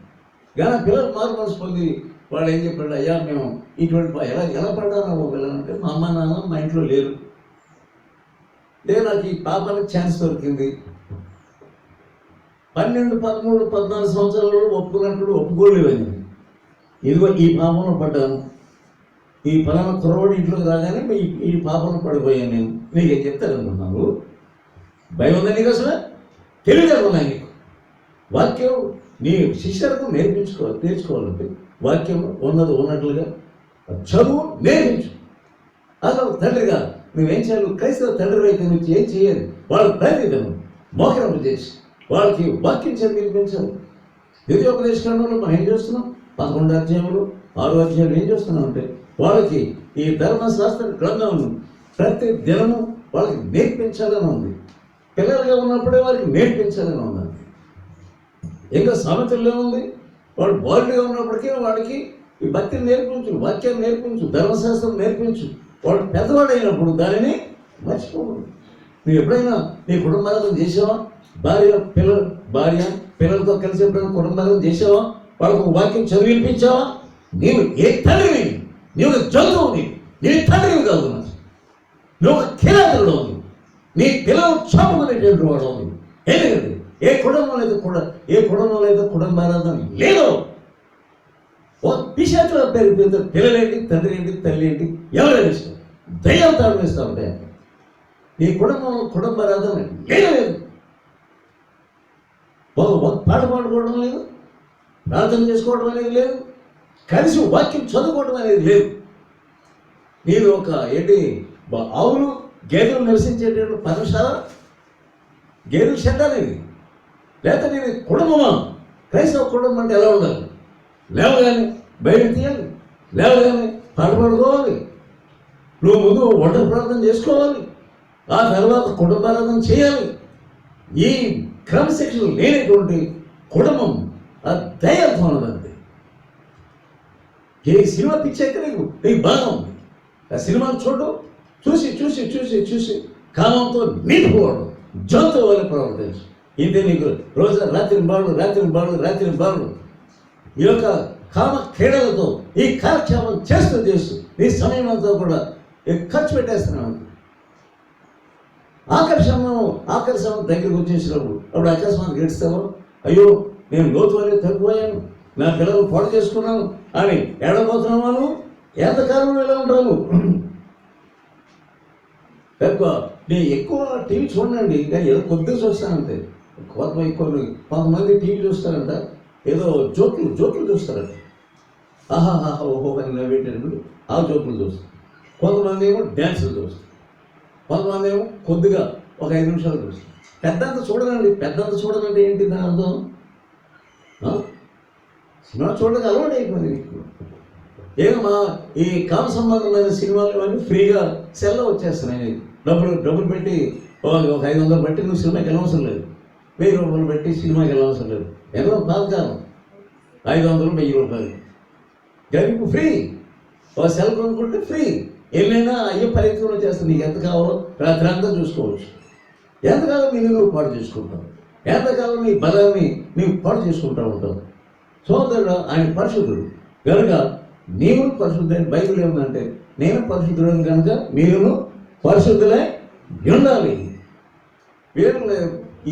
కానీ పిల్లలు మారు మనసు పొంది వాడు ఏం చెప్పాడు, అయ్యా మేము ఇటువంటి ఎలా పడ్డాను పిల్లలంటే మా అమ్మ నాన్న మా ఇంట్లో లేరు, నాకు ఈ పాపకి ఛాన్స్ దొరికింది, 12, 13, 14 సంవత్సరాలు ఒప్పుకున్నప్పుడు ఒప్పుకోలేవని, ఇదిగో ఈ పాపంలో పడ్డాను, ఈ పలానా కుర్రవాడు ఇంట్లోకి రాగానే ఈ పాపంలో పడిపోయాను నేను, నీకేం చెప్తాను అనుకుంటున్నాను? భయం ఉందా నీకు? అసలు తెలియదు ఉన్నాయి నీకు. వాక్యం నీ శిష్యులకు నేర్చుకోవాలంటే వాక్యం ఉన్నట్లుగా చదువు నేర్పించు. అసలు తండ్రిగా నువ్వేం చేయాలి? క్రైస్తవ తండ్రి అయితే నువ్వు ఏం చేయాలి? వాళ్ళకి ప్రతిదినం మోకరింపు చేసి వాళ్ళకి వాక్యం నేర్పించాలి. ద్వితీయోపదేశకాండంలో మనం ఏం చేస్తున్నాం? 11 అధ్యాయంలో 6 అధ్యాయంలో ఏం చేస్తున్నాం అంటే వాళ్ళకి ఈ ధర్మశాస్త్ర గ్రంథమును ప్రతి దినము వాళ్ళకి నేర్పించాలని ఉంది. పిల్లలుగా ఉన్నప్పుడే వారికి నేర్పించాలని ఉంది. ఇంకా సామెతల్లో ఉంది, వాడు బాలుడిగా ఉన్నప్పటికీ వాడికి ఈ భక్తిని నేర్పించు, వాక్యాన్ని నేర్పించు, ధర్మశాస్త్రం నేర్పించు. వాడు పెద్దవాడు అయినప్పుడు దానిని మర్చిపోకూడదు. నువ్వు ఎప్పుడైనా నీ కుటుంబాలను చేసావా? భార్య పిల్లలతో కలిసి ఎప్పుడైనా కుటుంబాలను చేసావా? వాళ్ళకు వాక్యం చదివించావా? నీవు ఏ తండ్రివి? నీవు జంతువుని, నీ తండ్రివి కాదు. నువ్వు ఒక కిరాతుడు ఉంది. నీ పిల్లలు చాపుకునేటువంటి వాడు ఉంది. ఎందుకంటే ఏ కుటుంబంలో అయితే కుటుంబారాధన లేదు. ఒక పిశాచుల పేరు పిల్లలేంటి, తండ్రి ఏంటి, తల్లి ఏంటి, ఎవరైనా ఇష్టం దయ్యం తాడిస్తూ ఉంటాయి. నీ కుటుంబంలో కుటుంబారాధన లేదు. పాట పాడుకోవడం లేదు, ప్రార్థన చేసుకోవడం అనేది లేదు, కలిసి వాక్యం చదువుకోవడం అనేది లేదు. నేను ఒక ఆవులు గేదెలు నివసించేటటువంటి పరమశాల, గేదెలు షెడ్ అనేది, లేకపోతే నేను కుటుంబమా? క్రైస్తవ కుటుంబం అంటే ఎలా ఉండాలి? లేవగానే బయటకు తీయాలి, లేవగానే పాట పాడుకోవాలి, నువ్వు ముందు వంట ప్రార్థన చేసుకోవాలి, ఆ తర్వాత కుటుంబారాధన చేయాలి. ఈ క్రమశిక్షణ లేనటువంటి కుటుంబం ఆ దయ్యంతో ఉన్నదండి. ఏ సినిమా పిచ్చాక నీకు బాగా ఉంది. ఆ సినిమాను చూసి కామంతో నిండిపోవడం, జంతువు వల్ల ప్రవర్తించు. ఇంతే నీకు రోజు రాత్రి బాడు ఈ యొక్క కామ క్రీడలతో ఈ కాలక్షేమం చేస్తూ నీ సమయం అంతా కూడా ఖర్చు పెట్టేస్తున్నావు. ఆకర్షణ దగ్గరికి వచ్చేసినప్పుడు అప్పుడు అకస్మాత్ గెలుస్తావు, అయ్యో నేను లోతు వరకు తగ్గిపోయాను, నా పిల్లలు పాడు చేసుకున్నాను అని ఏడబోతున్నావా? నువ్వు ఎంతకాలం ఎలా ఉంటావు? ఎక్కువ టీవీ చూడండి, కానీ ఏదో కొద్దిగా చూస్తానంటే. కొంతమంది టీవీ చూస్తారంట, ఏదో జోకులు చూస్తారంట, ఆహాహా ఓహో అని నవ్వేటప్పుడు ఆ జోకులు చూస్తారు. కొంతమంది ఏమో డ్యాన్సులు చూస్తారు, కొంతమంది ఏమో కొద్దిగా ఒక 5 నిమిషాలు చూస్తారు. పెద్దంతా చూడదంటే ఏంటి దాని అర్థం? సినిమా చూడడానికి అలవాటు అయిపోయింది నీకు. ఏమో ఈ కామ సంబంధమైన సినిమాలు ఇవన్నీ ఫ్రీగా సెల్లో వచ్చేస్తున్నాయి. డబ్బులు పెట్టి ఒక 500 పెట్టి నువ్వు సినిమాకి వెళ్ళవసరం లేదు, 1000 రూపాయలు పెట్టి సినిమాకి వెళ్ళవసరం లేదు. ఎవరో బాధకాలం 500, 1000 రూపాయలు గరీబ్ ఫ్రీ. ఒక సెల్ కొనుక్కుంటే ఫ్రీ, ఎన్నైనా అయ్యే పరిస్థితులు చేస్తాను. నీకు ఎంత కావాలో రాత్రి అంతా చూసుకోవచ్చు. ఎంతకాలం నువ్వు పాడు చేసుకుంటావు, ఎంతకాలం నీ బలాన్ని నీవు పాడు చేసుకుంటూ ఉంటావు. సోదరుడు ఆయన పరిశుద్ధుడు కనుక నీవు పరిశుద్ధుడని బైబిల్ ఏముందంటే, నేను పరిశుద్ధుడని కనుక మీరును పరిశుద్ధులై ఉండాలి.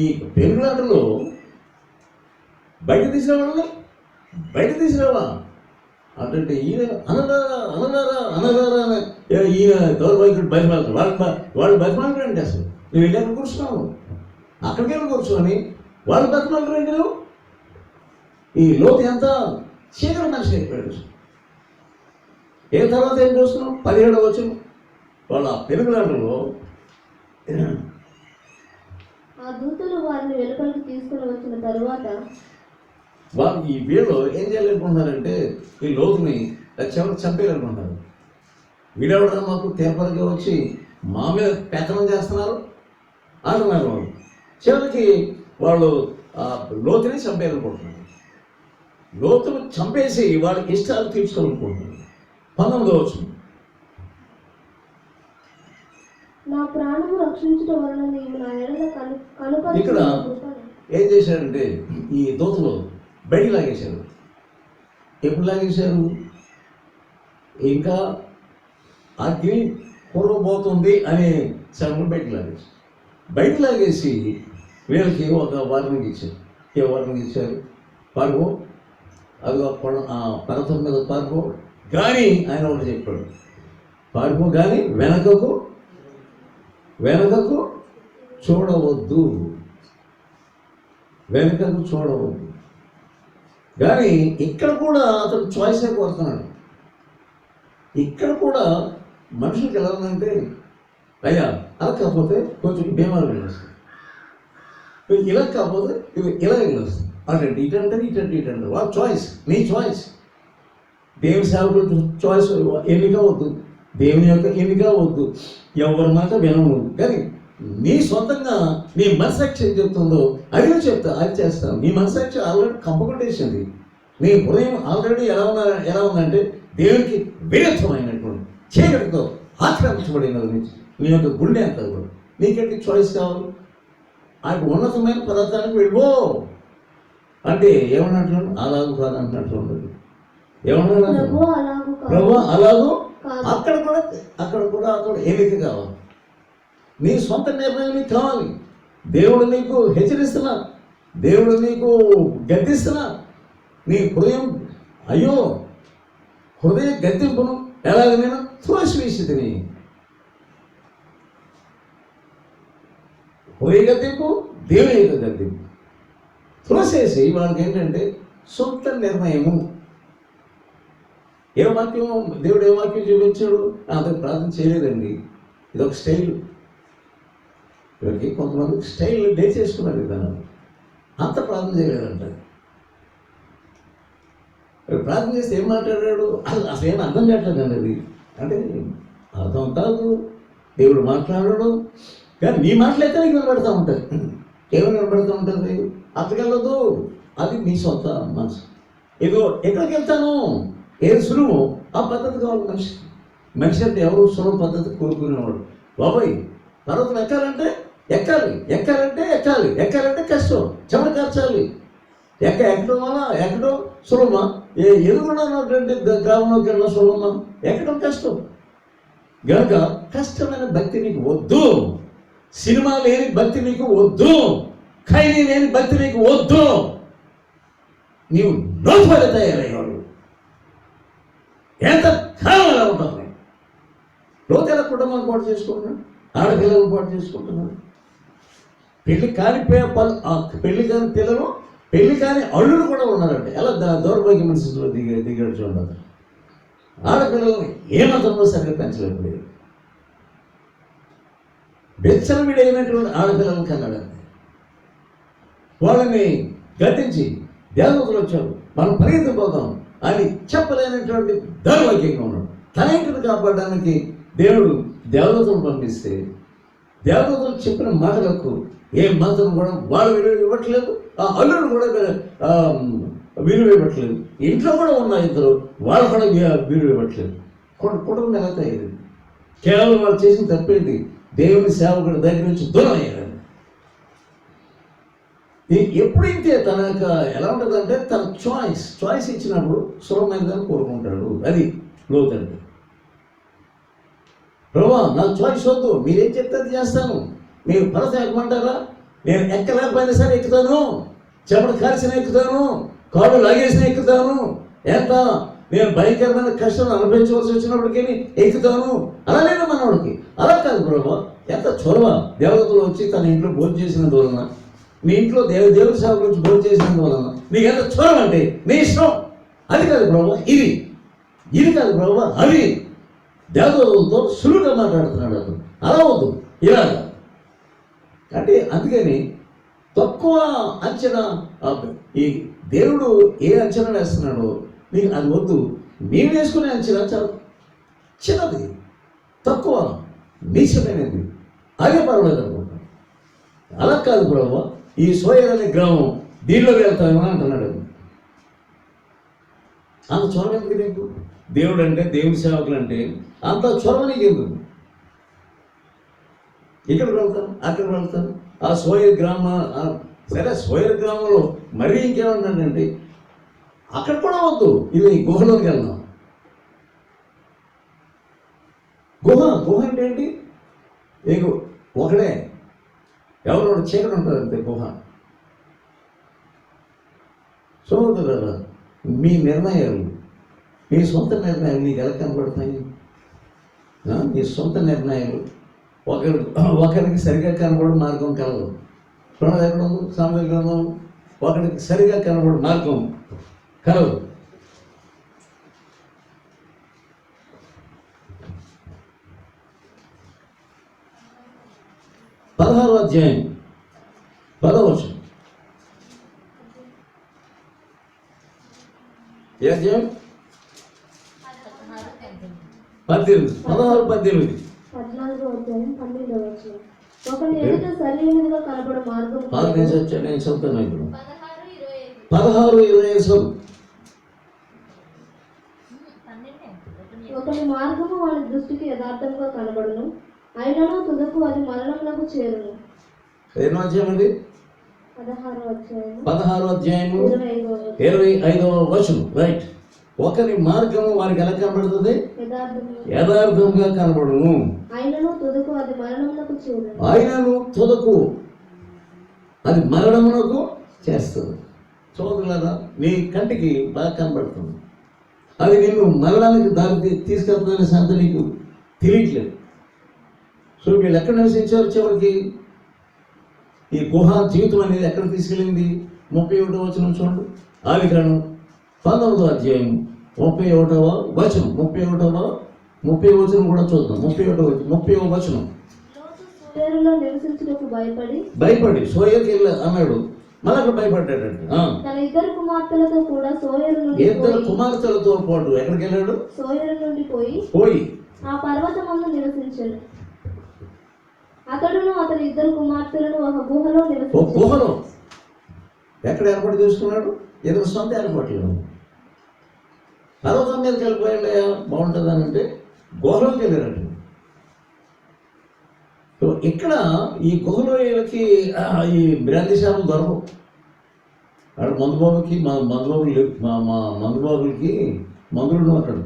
ఈ పెరుగులాటలో బయట తీసిరావా అంటే ఈయన అనదారా ఈయన దౌర్భాగ్యుడు బతిమాలతాడు. వాళ్ళు బతిమాలతాడు అంటే అసలు నువ్వు వెళ్ళి అక్కడ కూర్చున్నావు, అక్కడికి వెళ్ళి కూర్చొని వాళ్ళు బతిమాలతాడు అంటే నువ్వు. ఈ లోతు ఎంత చీకటి మనిషి అయిపోయాడు. ఏ తర్వాత ఏం చూస్తున్నాం? 17వ వచనం వాళ్ళ పెరుగులాటలో ఆ దూతలు వారిని వెలుపలికి తీసుకుని వచ్చిన తరువాత వాళ్ళు ఈ వీళ్ళు ఏం చేయాలనుకుంటున్నారంటే ఈ లోతుని చివరికి చంపేయాలనుకుంటున్నారు. వీడెవడన్నా మాకు తీర్పలకి వచ్చి మా మీద పెత్తనం చేస్తున్నారు అంటున్నారు. వాళ్ళు చివరికి వాళ్ళు లోతుని చంపేయాలనుకుంటున్నారు. లోతును చంపేసి వాళ్ళ ఇష్టాలు తీర్చుకోవాలనుకుంటున్నారు. 19వ వచనం, నా ప్రాణము రక్షించడం వలన నీవు నా ఎడల ఇక్కడ ఏం చేశారంటే ఈ దూతలు బయటికి లాగేశారు. ఎప్పుడు లాగేశారు? ఇంకా అగ్ని కురవబోతుంది అనే సమయంలో బయటికి లాగేసి వీళ్ళకి ఒక వార్నింగ్ ఇచ్చారు. ఏ వార్నింగ్ ఇచ్చారు? పారిపో, అది పర్వతం మీద పారిపో. కానీ ఆయన ఒకటి చెప్పాడు, పారిపో కానీ వెనకకు చూడవద్దు, వెనకకు చూడవద్దు. కానీ ఇక్కడ కూడా అతను చాయిసే కోరుతున్నాడు. ఇక్కడ కూడా మనుషులకి ఎలా ఉందంటే, అయ్యా అలా కాకపోతే కొంచెం బీమారు వెళ్ళొస్తుంది, ఇలా కాకపోతే ఇలా వెళ్ళొస్తుంది, అంటే ఇటంటే వాళ్ళ చాయిస్, నీ చాయిస్. దేవుని సేవకులు చాయిస్ ఎన్నిక వద్దు, దేవుని యొక్క ఎన్నిక వద్దు, ఎవరి మాట వినవు. కానీ నీ సొంతంగా నీ మనసాక్షి ఏం చెప్తుందో అది చెప్తా, అది చేస్తాను. నీ మనసాక్షి ఆల్రెడీ కంపకొట్టేసింది. నీ హృదయం ఆల్రెడీ ఎలా ఉందంటే దేవునికి విరుద్ధమైనటువంటి చీకటితో ఆక్రమించబడినది. నీ యొక్క గుండె అంతా కూడా నీకెంటి చాయిస్ కావాలి? ఆ ఉన్నతమైన పదార్థానికి వెళ్ళిపో అంటే ఏమన్నట్లు? అలాగూ కాదు అంటున్నట్లు ఉండదు. ఏమన్నా ప్రభు అలాగూ అక్కడ కూడా ఎన్నిక కావాలి. నీ సొంత నిర్ణయం నీకు కావాలి. దేవుడు నీకు హెచ్చరిస్తున్నా, దేవుడు నీకు గద్దిస్తున్నా. నీ హృదయం అయ్యో హృదయ గద్దింపును ఎలాగ నేను త్రోసివేసితిని. హృదయ గద్దింపు, దేవుని యొక్క గద్దింపు త్రోసేసి వాళ్ళకి ఏంటంటే సొంత నిర్ణయము. ఏ వాక్యం దేవుడు ఏ వాక్యం చూపించాడు? అతను ప్రార్థన చేయలేదండి, ఇదొక స్టైల్. ఇవరికి కొంతమంది స్టైల్ చేసుకున్నారు విధానం, అంత ప్రార్థన చేయలేదంట. ప్రార్థన చేస్తే ఏం మాట్లాడాడు అసలు ఏం అర్థం చేయట్లేదండి. అది అంటే అర్థం కాదు, దేవుడు మాట్లాడాడు. కానీ నీ మాటలైతే నీకు వినబడుతూ ఉంటుంది. ఏమైనా వినబడుతూ ఉంటుంది? అక్కడికెళ్ళదు, అది నీ సొంత మనసు. ఏదో ఎక్కడికి వెళ్తాను, ఏది సులువు ఆ పద్ధతి కావాలి మనిషి అంటే ఎవరు సులువు పద్ధతి కోరుకునేవాడు. బాబాయ్ పర్వతం ఎక్కాలంటే కష్టం, చెమట కార్చాలి. ఎక్కడం వల్ల ఎక్కడం సులభమా? ఎదుగున్నటువంటి గ్రామంలోకి వెళ్ళిన సులభమా? ఎక్కడం కష్టం. కనుక కష్టమైన భక్తి నీకు వద్దు, సినిమా లేని భక్తి నీకు వద్దు, ఖైదీ లేని భక్తి నీకు వద్దు. నీవు నోట్పడి తయారయ్యేవాడు. ఎంత కాలం ఎలా ఉంటుంది? లోకెలా కుటుంబాన్ని పాటు చేసుకుంటున్నాడు, ఆడపిల్లలను పాటు చేసుకుంటున్నాడు. పెళ్లి కాని పిల్లలు, పెళ్లి కాని అల్లుడు కూడా ఉన్నారంటే ఎలా దౌర్భాగ్య మనిషిలో దిగాడు చూడాలి. ఆడపిల్లలను ఏమాత్రంలో సరిగ్గా పెంచలేకపోయాడు. బెచ్చలవిడైనటువంటి ఆడపిల్లలను కన్నాడండి. వాళ్ళని గద్దించి దేవతలు వచ్చారు, మనం పరిగెత్తిపోతాం అని చెప్పలేనటువంటి దౌర్భాగ్యంగా ఉన్నాడు. తన ఇంటిని కాపాడడానికి దేవుడు దేవతలను పంపిస్తే దేవతలు చెప్పిన మాటలకు ఏ మాత్రం కూడా వాళ్ళు విలువ ఇవ్వట్లేదు, ఆ అల్లుడు కూడా విలువ ఇవ్వట్లేదు. ఇంట్లో కూడా ఉన్న ఇద్దరు వాళ్ళు కూడా విలువ ఇవ్వట్లేదు. కుటుంబం ఎలా తయారైంది? కేవలం వాళ్ళు చేసిన తప్పేంటి? దేవుని సేవకుడి దగ్గర నుంచి దూరం అయ్యారు. ఎప్పుడైతే తన యొక్క ఎలా ఉంటుందంటే తన చాయిస్ ఇచ్చినప్పుడు సులభమైనదని కోరుకుంటాడు. అది లోతండి. ప్రభా నాకు చాయిస్ వద్దు, మీరేం చెప్తే అది చేస్తాను. మీరు పర్వతం ఎక్కమంటారా? నేను ఎక్కలేకపోయినా సరే ఎక్కుతాను, చెమట కాల్చిన ఎక్కుతాను, కాళ్ళు లాగేసిన ఎక్కుతాను. ఎంత నేను భయంకరమైన కష్టాన్ని అనుభవించవలసి వచ్చినప్పటికీ ఎక్కుతాను. అలా లేదు మనవాడికి. అలా కాదు ప్రభా, ఎంత చొరవ. దేవతలు వచ్చి తన ఇంట్లో భోజనం చేసినందు వలన, నీ ఇంట్లో దేవుడి సేవ గురించి భోజనం చేసినందు వలన నీకు ఎంత చొరవ అంటే నీ ఇష్టం. అది కాదు ప్రభా, ఇది కాదు ప్రభా, అది దేవతలతో సులువుగా మాట్లాడుతున్నాడు అతను. అలా వద్దు, ఇలా అంటే అందుకని తక్కువ అంచనా. ఈ దేవుడు ఏ అంచనా వేస్తున్నాడో నీకు అది వద్దు. నేను వేసుకునే అంచనా చాలా చిన్నది, తక్కువ, నీచమైనది, అదే పర్వాలేదు అనుకుంటాను. అలా కాదు ప్రభు, ఈ సోయర్ అనే గ్రామం దీనిలో వెళ్తామని అంటున్నాడు. అంత చొరవ ఎందుకు నీకు? దేవుడు అంటే, దేవుని సేవకులు అంటే అంత చొరవ నీకు ఎందుకు? ఇక్కడికి వెళ్తాను, అక్కడికి వెళ్తాను. ఆ సోయర్ సరే సోయర్ గ్రామంలో మరీ ఇంకేమన్నాడంటే అక్కడ కూడా వద్దు, ఇది గుహలోకి వెళ్దాం. గుహ అంటే ఏంటి? ఒకడే ఎవరో చీకటి ఉంటుంది అంతే గుహ. సోదరులారా, మీ నిర్ణయాలు, మీ సొంత నిర్ణయాలు నీకు ఎలా కనబడతాయి? మీ సొంత నిర్ణయాలు ఒకరికి సరిగా కనబడే మార్గం కలదు. చూడండి ఎక్కడ ఉంది సామెతల గ్రంథం, ఒకరికి సరిగా కనబడే మార్గం కలదు. పదహారవ అధ్యాయం 10వ వచనం. ఏ అధ్యాయం? 18. 16-18. 14వ అధ్యాయం 12వ వచనం. ఒకని ఎదుట సరైనదిగా కనబడే మార్గం నేను చదువుతాను ఇప్పుడు. 16-25. ఒకని మార్గము వాని దృష్టికి యథార్థంగా కనబడును, అయినను తుదకు అది మరణమునకు చేరును. ఎన్నో అధ్యాయం అండి? 16వ అధ్యాయము 25వ వచనం. రైట్. ఒకరి మార్గము వారికి ఎలా కనబడుతుంది? యథార్థంగా కనబడును, అయినను తుదకు అది మరణమునకు చేరును. ఆయనను తుదకు అది మరణమునకు చేస్తుంది. సోదరులారా, నీ కంటికి బాగా కనబడుతుంది, అది నిన్ను మరణానికి దారి తీసుకెళ్తుందనే సంగతి నీకు తెలియట్లేదు. సో వీళ్ళు ఎక్కడ నివసించారు? చివరికి ఈ గుహ జీవితం అనేది ఎక్కడ తీసుకెళ్ళింది? 31వ వచనం చూడండి. ఆదికాండం 19వ అధ్యాయం 31వ వచనం. 30వ వచనం కూడా చూద్దాం. 30వ వచనం. భయపడి సోయర్కి వెళ్ళి అన్నాడు, మళ్ళీ భయపడ్డాడండి. ఇద్దరు కుమార్తెలతో పాటు ఎక్కడికి వెళ్ళాడు? సోయరు నుండి పోయి ఆ పర్వతమందు నివసించాడు. అతడును అతని ఇద్దరు కుమార్తెలను ఒక గుహలో ఎక్కడ ఏర్పాటు చేసుకున్నాడు? ఏదో సొంత ఏర్పాట్లు. పర్వతం మీదకి వెళ్ళిపోయాడు, బాగుంటుంది అని అంటే గుహలోకి వెళ్ళారంట. ఇక్కడ ఈ గుహలో వీళ్ళకి ఈ బ్రాంతి షాపులు దొరకవు. అక్కడ మందుబాబులకి మందులు అక్కడ.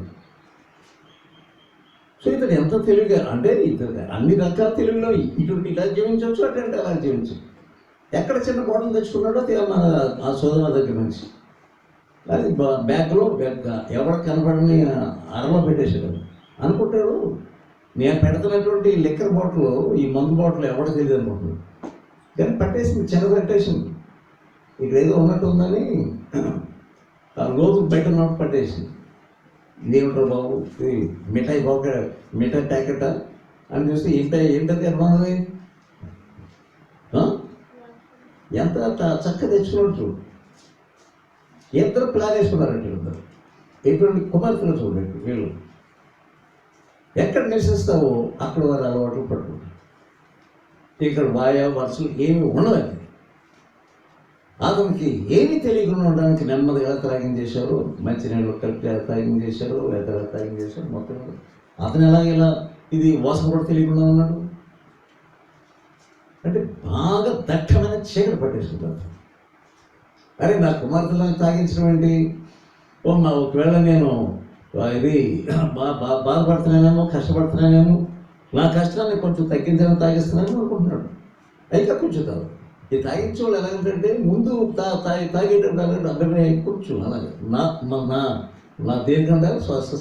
సో ఇతను ఎంత తెలివిగా అంటే ఇతను అన్ని రకాల తెలుగులో ఇటువంటి ఇలా జీవించవచ్చు, అటువంటి అలా జీవించవచ్చు. ఎక్కడ చిన్న బాటలు తెచ్చుకున్నాడో ఆ సోదరుల దగ్గర నుంచి అది బ్యాగ్లో ఎవరు కనబడని అరలో పెట్టేసాడు. అనుకుంటాడు నేను పెడుతున్నటువంటి లిక్కర్ బాటిల్, ఈ మందు బాటిల్ ఎవడో తెలియదు అనుకుంటున్నాడు. కానీ పట్టేసింది, చిన్న పట్టేసింది. ఇక్కడ ఏదో ఉన్నట్టు ఉందని లోతు బయట ఉన్నట్టు పట్టేసింది. ఇదేమిటో బాబు, ఇది మిఠాయి ప్యాకెట్ అని చూస్తే ఏంటది అర్థమన్నది. ఎంత చక్కగా తెచ్చుకున్నాడు చూడు. ఇద్దరు ప్లాన్ వేసుకున్నారంటే ఇద్దరు. ఎటువంటి కుమార్తెలు చూడండి, వీళ్ళు ఎక్కడ నివసిస్తావో అక్కడ వారు అలవాట్లు పట్టుకుంటారు. ఇక్కడ వరుసలు ఏమి ఉండవండి. అతనికి ఏమీ తెలియకుండా ఉండడానికి నెమ్మదిగా త్యాగం మంచినీళ్ళు కలిపి త్యాగం చేశారు, లేదా త్యాగం చేశారు. మొత్తం అతను ఎలాగెలా ఇది వాసన కూడా తెలియకుండా ఉన్నాడు అంటే బాగా దట్టమైన చీకటి పట్టేసుకుంటారు. అరే నా కుమార్తెలను తాగించడం ఏంటి? ఒకవేళ నేను ఇది బాధపడుతున్నానేమో, కష్టపడుతున్నానేమో, నా కష్టాన్ని కొంచెం తగ్గించడం తాగిస్తున్నానని అనుకుంటున్నాడు. అయితే కొంచెం తాగు. ఈ తాగించే వాళ్ళు ఎలాగంటే ముందు తాగేటప్పుడు ఎలాగంటే అభిప్రాయం కొంచెం అలాగే నా దేనికంటే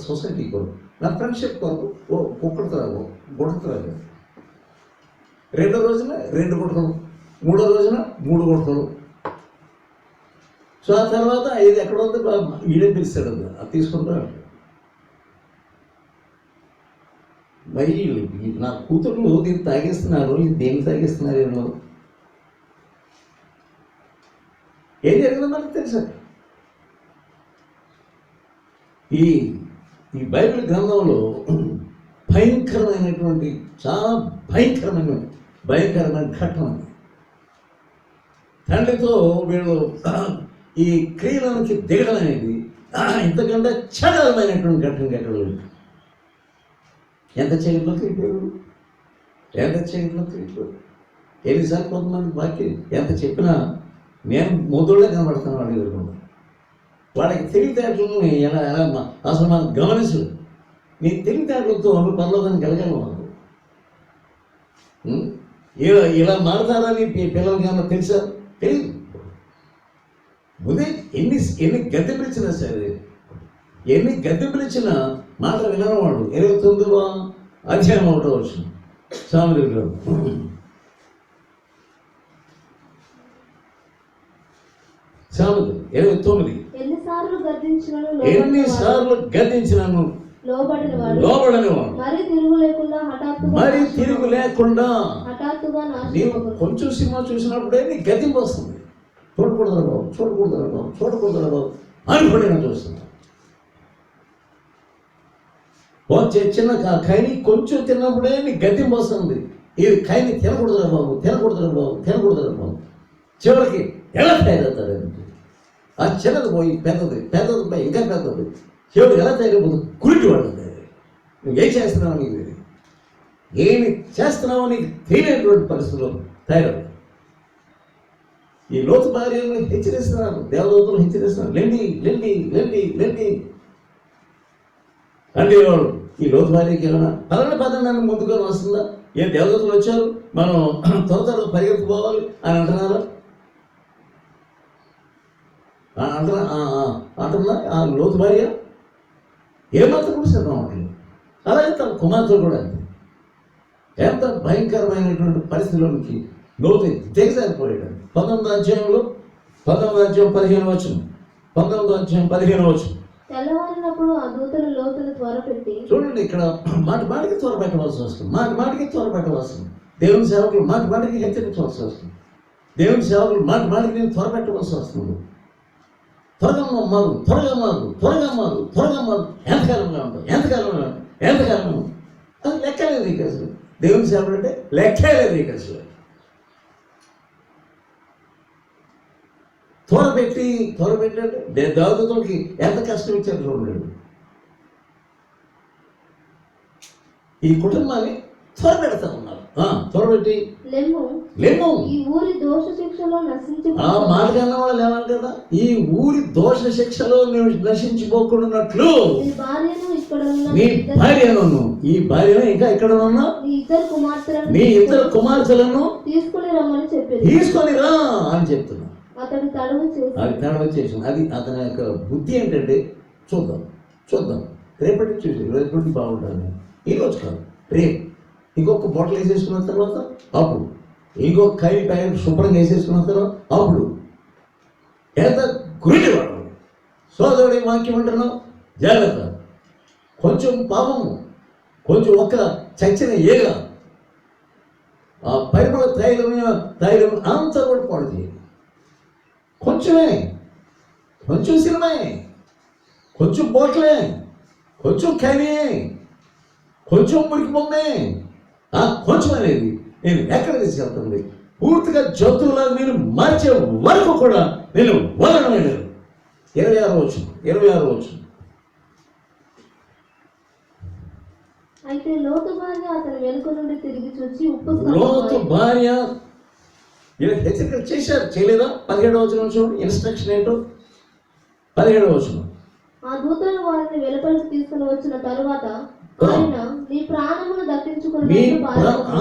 సొసైటీ కొరకు, నా ఫ్రెండ్షిప్ కొరకు ఒక్కడుతురావు గుడతరాదు. 2వ రోజున 2 గుడతలు, 3వ రోజున 3 గుడతలు. సో ఆ తర్వాత 5 ఎక్కడ ఉంది వీడే పిలుస్తాడు, అది తీసుకుంటాడు. మరి నా కూతుర్లు దీన్ని తాగిస్తున్నారు, ఇది దేన్ని తాగిస్తున్నారు? వీళ్ళు ఏం జరిగిందో మనకు తెలుసా? ఈ బైబిల్ గ్రంథంలో భయంకరమైనటువంటి చాలా భయంకరమైన ఘట్టం అది. తండ్రితో వీళ్ళు ఈ క్రియలకి దిగడం అనేది ఇంతకంటే చదలమైనటువంటి ఘట్టం ఎక్కడ లేదు. ఎంత చీకట్లోకి వెళ్ళిపోయాడు, ఎన్నిసార్లు కొంతమంది వాక్యం ఎంత చెప్పినా నేను మొదలే కనబడతాను వాడికి ఎదుర్కొంటాను. వాడికి తెలివితేటలను ఎలా ఎలా అసలు మనం గమనించు. నీ తెలివితేటలతో నువ్వు పరలోకానికి వెళ్ళగలవు. ఇలా మారుతారని పిల్లలకి ఏమన్నా తెలుసా? తెలియదు. ముందే ఎన్ని గద్దెపిలిచినా సరే, ఎన్ని గద్దెపిలిచినా మాట వినవాడు. 29వ అధ్యాయం 1వ వచనం సామెతల సామెతలు 29. ఎన్నిసార్లు గద్దించినాను లోబడనివాడు. మరి తిరుగు లేకుండా నీవు కొంచెం సినిమా చూసినప్పుడే నీ గద్దింపు వస్తుంది. చూడకూడదురా బాబు, చూడకూడదురా బాబు, చూడకూడదురా బాబు అనుకుని నేను చూస్తున్నా. చిన్న కైని కొంచెం తిన్నప్పుడే నీ గద్దింపు వస్తుంది. ఇది కైని తినకూడదురా బాబు, తినకూడదురా బాబు, తినకూడదురా బాబు. చివరికి ఎలా తయారవుతారంటే ఆ చిన్నది పోయి పెద్దది, పెద్దది పోయి ఇంకా పెద్దది, చివరికి ఎలా తయారైపోతుంది? గురిటి వాళ్ళు. నువ్వు ఏం చేస్తున్నావు నీకు తెలియదు, ఏమి చేస్తున్నావో నీకు తెలియనటువంటి పరిస్థితుల్లో తయారవుతుంది. ఈ లోతు భార్యను హెచ్చరిస్తున్నారు, దేవదూతలు హెచ్చరిస్తున్నారు, లెండి లెండి లెండి లెండి అంటే వాడు ఈ లోతు భార్యకి ఏమైనా పదండి నన్ను ముందుగా వస్తుందా? ఏ దేవదూతలు వచ్చారు, మనం త్వర పరిగెత్తుకోవాలి అని అంటున్నారా? అంటున్నా ఆ లోతు భార్య ఏమాత్రం కూడా సిద్ధం అవ్వట్లేదు. అలాగే తన కుమార్తెలు కూడా అంతే. ఎంత భయంకరమైనటువంటి పరిస్థితుల్లోకి లోతు దిగజారిపోయాడు. 19వ అధ్యాయం 15వ వచనం. 19వ అధ్యాయం 15వ వచనం. తెల్లవారినప్పుడు ఆ దూతలు లోతును త్వరపెట్టి. చూడండి, ఇక్కడ మాటికి త్వర పెట్టవలసి వస్తుంది. మాటికి త్వర పెట్టవలసి వస్తుంది. దేవుని సేవకులు మాటికి హెచ్చరించవలసి వస్తుంది. దేవుని సేవకులు మాటికి నేను త్వర పెట్టవలసి వస్తుంది. త్వరగా మారు, త్వరగా మారు, త్వరగా మారు, త్వరగా మారు. ఎంతకాలంగా ఉంటావు, ఎంతకాలంగా అది లెక్కలేదు నీకు అసలు. దేవుని సేవకుడు అంటే లెక్కలేదు నీకు అసలు. త్వర పెట్టండి. దేవతలకి ఎంత కష్టం ఇచ్చారు చూడండి. ఈ కుటుంబాన్ని త్వర పెడతా ఉన్నారు. త్వరపెట్టి లేము ఈ ఊరి దోష శిక్షలో ఆ మాట కన్నా వాళ్ళు ఏమని కదా, ఈ ఊరి దోష శిక్షలో నువ్వు నశించిపోకుండాన్నట్లు నీ భార్యను, ఈ భార్యను ఇంకా ఇక్కడ ఉన్నా నీ ఇద్దరు కుమార్తెలను తీసుకొని రా అని చెప్తున్నా. అది తడవ చేసింది. అది అతని యొక్క బుద్ధి ఏంటంటే చూద్దాం రేపటి చూసి రేపటి బాగుంటుంది. ఈరోజు కాదు, రేపు ఇంకొక బొట్టలు వేసేసుకున్న తర్వాత అప్పుడు ఇంకొక కాయలు శుభ్రంగా వేసేసుకున్న తర్వాత అప్పుడు ఎంత గురిటి వాడు. సోదరుడి వాక్యం అంటున్నావు, జాగ్రత్త. కొంచెం పాపము, కొంచెం ఒక్క చచ్చిన ఏగ ఆ పరిమళ తైలం అంతా కూడా పాడు చేయాలి. కొంచెం సినిమా, కొంచెం బోట్లే, కొంచెం కని, కొంచెం మురికి బొమ్మే, కొంచెం అనేది నేను ఎక్కడ తీసుకెళ్తుంది? పూర్తిగా జంతువులాగా నేను మార్చే వరకు కూడా నేను వదలడమే లేదు. 26వ వచనం. అయితే లోతు భార్య అతని వెనుక నుండి తిరిగి చూచి లోతు భార్య హెచ్చరిక చేశారు, చేయలేదా? 17వ వచనం చూడండి, ఇన్స్ట్రక్షన్ ఏంటో. 17వ వచనం. ఆ దూతలు వారిని వెలుపలికి తీసుకుని వచ్చిన తరువాత ఆయన నీ ప్రాణమును దక్కించుకుని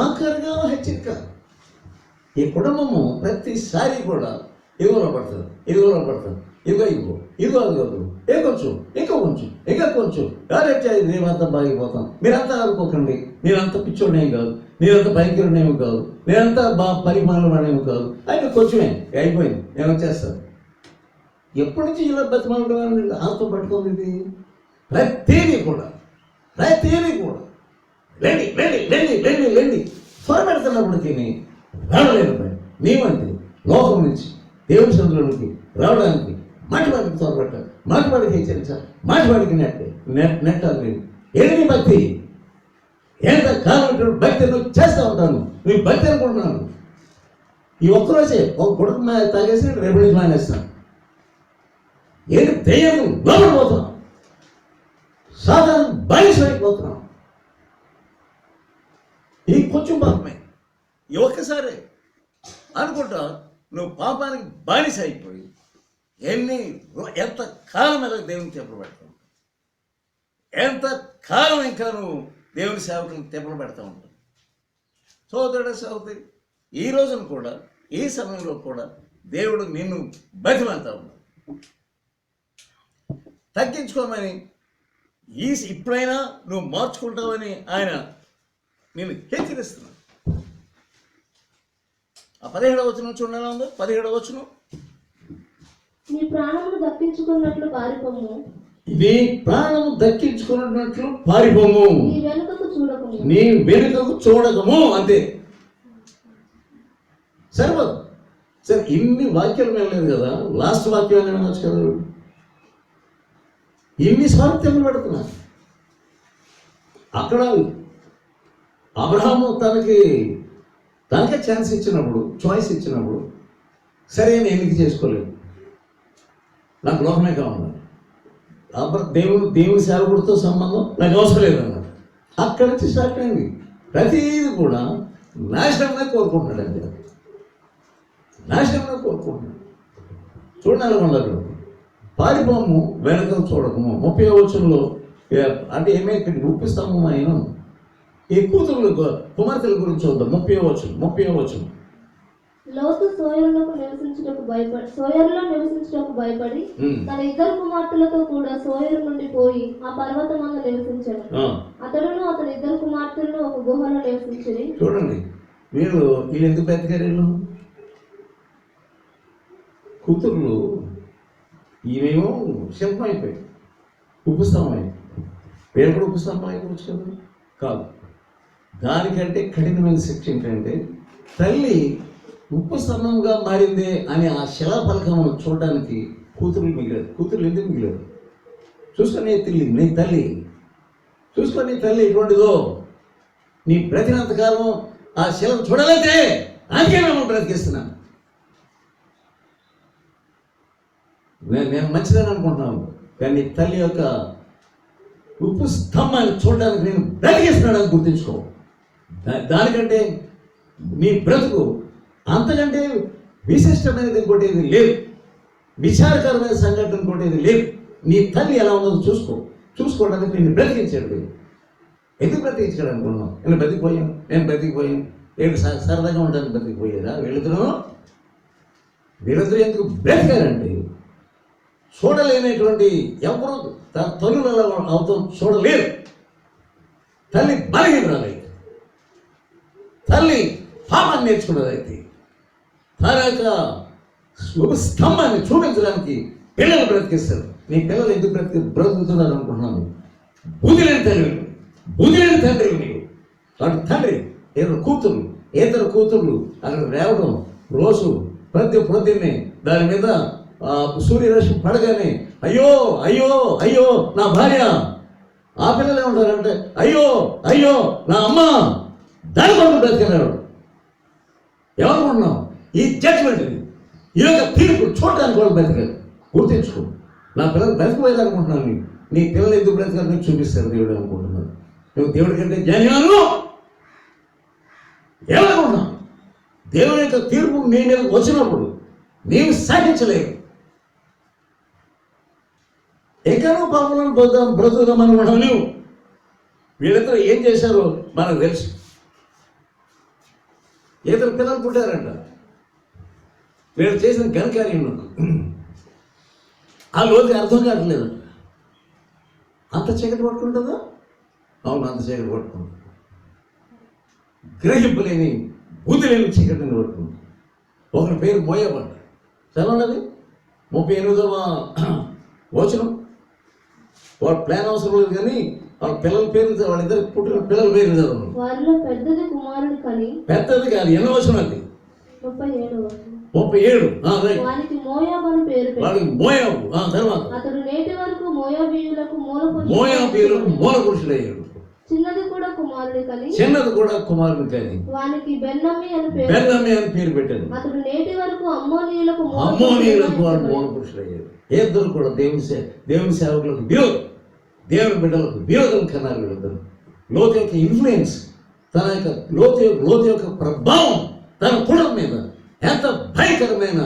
ఆఖరిగా హెచ్చరిక. ఈ కుటుంబము ప్రతిసారి కూడా ఇదిగోలో పడతారు, ఇదిగో ఇంకా కొంచెం మేమంతా బాగిపోతాం. మీరంతా ఆడుకోకండి, మీరంతా పిచ్చోడేం కాదు, మీరంతా భయంకరుడేమో కాదు, మీరంతా పరిమాణమేమో కాదు. ఆయన కొంచెమే అయిపోయింది, నేను వచ్చేస్తాను. ఎప్పటి నుంచి ఇలా బతిమాలడం ఆతో పట్టుకుంది? ప్రతీది కూడా లేండి త్వర పెడుతున్నప్పుడు తిని రావలేదు. నీవంటే లోకం నుంచి దేవుని సందులోకి రావడానికి మాటికి త్వరపెట్టాలి, మాటికి హెచ్చరించాలి, మాటికి నెట్టాలి. ఏది భక్తి? ఎంత కాలం భక్తి నువ్వు చేస్తూ ఉంటాను, నీ భక్తి అనుకుంటున్నాను. ఈ ఒక్కరోజే ఒక కొడుకు తాగేసి రేపు నుంచి మానేస్తాను. ఏది దెయ్యం లోపడిపోతున్నాం, సాధారణ బయలుపోతున్నాం. ఈ కొంచెం పాపమే, ఈ ఒక్కసారి అనుకుంటా నువ్వు పాపానికి బానిస అయిపోయి ఎంత కాలం మీద దేవుని తెప్పలు పెడతావు, ఎంత కాలం ఇంకా నువ్వు దేవుని సేవకులకు తెప్పలు పెడతా ఉంటావు. సోదరుడు సోదరి, ఈ రోజున కూడా ఈ సమయంలో కూడా దేవుడు నిన్ను బతిమాలుతా ఉన్నాడు, తగ్గించుకోమని. ఇప్పుడైనా నువ్వు మార్చుకుంటావని ఆయన నేను హెచ్చరిస్తున్నాను. ఆ 17వ వచనం చూడాలా ఉందో, 17వ వచనం, నీ ప్రాణమును దక్కించుకున్నట్లు పారిపోము, నీ ప్రాణము దక్కించుకున్నట్లు పారిపోము, నీ వెనుకకు చూడకము, నీ వెనుకకు చూడకము. అంతే, సరిపోదు. సరే, ఇన్ని వాక్యాలు వెళ్ళలేదు కదా, లాస్ట్ వాక్యాన్ని వినొచ్చు కదా. ఇన్ని స్వార్థ్యం పెడుతున్నా. అక్కడ అబ్రహాము తనకే ఛాన్స్ ఇచ్చినప్పుడు, చాయిస్ ఇచ్చినప్పుడు, సరే నేను ఎన్నిక చేసుకోలేదు, నాకు లోకమే కావాలి, దేవుని సేవకుడితో సంబంధం నాకు అవసరం లేదన్నారు. అక్కడి నుంచి స్టార్ట్ అయింది. ప్రతిదీ కూడా నాశనంగా కోరుకుంటున్నాడు, అంతే, నాశనంగా కోరుకుంటున్నాడు. చూడాలి వాళ్ళకు పారిపోము, వెనకలు చూడకము. 30వ వచనంలో అంటే ఏమైతే ఉప్పిస్తాము ఆయన ఈ కూతురు కుమార్తెల గురించి చూద్దాం. 30వ వచనం, లోతు సోయరులో నివసించుటకు భయపడి తన ఇద్దరు కుమార్తెలతో కూడా సోయరు నుండి పోయి ఆ పర్వతమందు నివసించాడు. అతడును అతని ఇద్దరు కుమార్తెలను ఒక గుహలో నివసించింది. చూడండి, వీళ్ళు ఎందుకు బతికారు? కూతుర్లు ఈమెమో శిల్పం అయిపోయి ఉప్పుస్తంభం అయిపోయి, వీళ్ళు కూడా ఉప్పుస్తంభం అయిపోవచ్చు కదా. కాదు, దానికంటే కఠినమైన శిక్ష ఏంటంటే తల్లి ఉప్పు స్తంభంగా మారిందే అని ఆ శిలాఫలకమును చూడడానికి కూతురు మిగిలేదు. కూతురు ఎందుకు మిగిలేదు? చూసుకొని నీ తల్లి చూసుకొని తల్లి ఎటువంటిదో, నీ బ్రతినంతకాలం ఆ శిలను చూడలేదే, అందుకే మేము బ్రతికిస్తున్నాను. నేను మంచిదని అనుకుంటున్నాను, కానీ తల్లి యొక్క ఉప్పు స్తంభాన్ని చూడడానికి నేను బ్రతికిస్తున్నాడని గుర్తుంచుకో. దానికంటే నీ బ్రతుకు అంతకంటే విశిష్టమైనది ఇంకోటి ఏది లేదు, విచారకరమైన సంఘటన ఇంకోటి ఏది లేదు. నీ తల్లి ఎలా ఉన్నదో చూసుకోవడానికి నేను బ్రతికించాడు. ఎందుకు బ్రతికించాడు అనుకున్నాను? నేను బ్రతికిపోయాను ఏంటి సరదాగా ఉండడానికి బ్రతికిపోయేదా? వీళ్ళిద్దరూ ఎందుకు బ్రతికారంటే చూడలేనటువంటి ఎవరు తన తల్లులలో అవుతాం చూడలేరు. తల్లి బలహీనరాలైతే, తల్లి పాపాన్ని నేర్చుకున్నదైతే, తన యొక్క స్తంభాన్ని చూపించడానికి పిల్లలు బ్రతికిస్తారు. నీ పిల్లలు ఎందుకు బ్రతుకుతున్నారు అనుకుంటున్నాను? బుద్ధి లేని తండ్రి నీకు. వాటి తండ్రి ఇద్దరు కూతుర్లు అక్కడ రేవడం రోజు ప్రొద్దున్నే దాని మీద సూర్యరశ్మి పడగానే అయ్యో అయ్యో అయ్యో నా భార్య. ఆ పిల్లలు ఏమంటారంటే అయ్యో నా అమ్మ. దాని కొరకు బ్రతికినాడు. ఏమనుకుంటున్నావు? ఈ జడ్జ్మెంట్, ఈ యొక్క తీర్పు చూడటానికి వాళ్ళు బ్రతికారు. గుర్తించుకో, నా పిల్లలు బ్రతికిపోయేది అనుకుంటున్నాను. నీ పిల్లలు ఎందుకు బ్రతికారు నీకు చూపిస్తారు దేవుడు అనుకుంటున్నాను. నువ్వు దేవుడి కంటే జ్ఞానాలు ఏమనుకుంటున్నావు? దేవుని యొక్క తీర్పు నీ మీద వచ్చినప్పుడు నీవు సాధించలేవు. ఎక్కడో పాపలను బ్రతుకుదామని మనం లేవు. వీళ్ళిద్దరూ ఏం చేశారో మనకు తెలుసు. ఇద్దరు పిల్లలు పుట్టారంట. వీళ్ళు చేసిన ఘనకార్యం ఆ లోతుకి అర్థం కావట్లేదు. అంత చీకటి పట్టుకుంటుందా? అవును, అంత చీకటి పట్టుకుంటుంది. గ్రహింపలేని బుద్ధి లేని చీకటిని పట్టుకుంటుంది. ఒకరి పేరు మోయాబు అంట. చదవండి 38వ వచనం. వాడు ప్లాన్ అవసరం లేదు, కానీ వాళ్ళ పిల్లల పేరు, వాళ్ళిద్దరు పుట్టిన పిల్లల పేరు చదవండి. వారిలో పెద్దది కుమారుడు కని, పెద్దది కాదు, ఎన్నో వచనం అది? 37. వానికి మోయాబు అని పేరు. వాడికి మోయాబు. తర్వాత అతడు నేటి వరకు మోయాబీయులకు మూల పురుషుడయ్యాడు. చిన్నది కూడా కుమారుడు కని వానికి బెన్నమ్మి అని పేరు పెట్టాడు. అతడు నేటి వరకు అమ్మోనీయులకు వాడు మూల పురుషుడయ్యాడు. ఇద్దరు కూడా దేవుని సేవకులకు విరోధం, దేవుని బిడ్డలకు విరోధం కన్నారు వీళ్ళిద్దరు. లోతు యొక్క ఇన్ఫ్లుయెన్స్, తన యొక్క లోతు యొక్క ప్రభావం తన కుటుంబం మీద ఎంత భయంకరమైన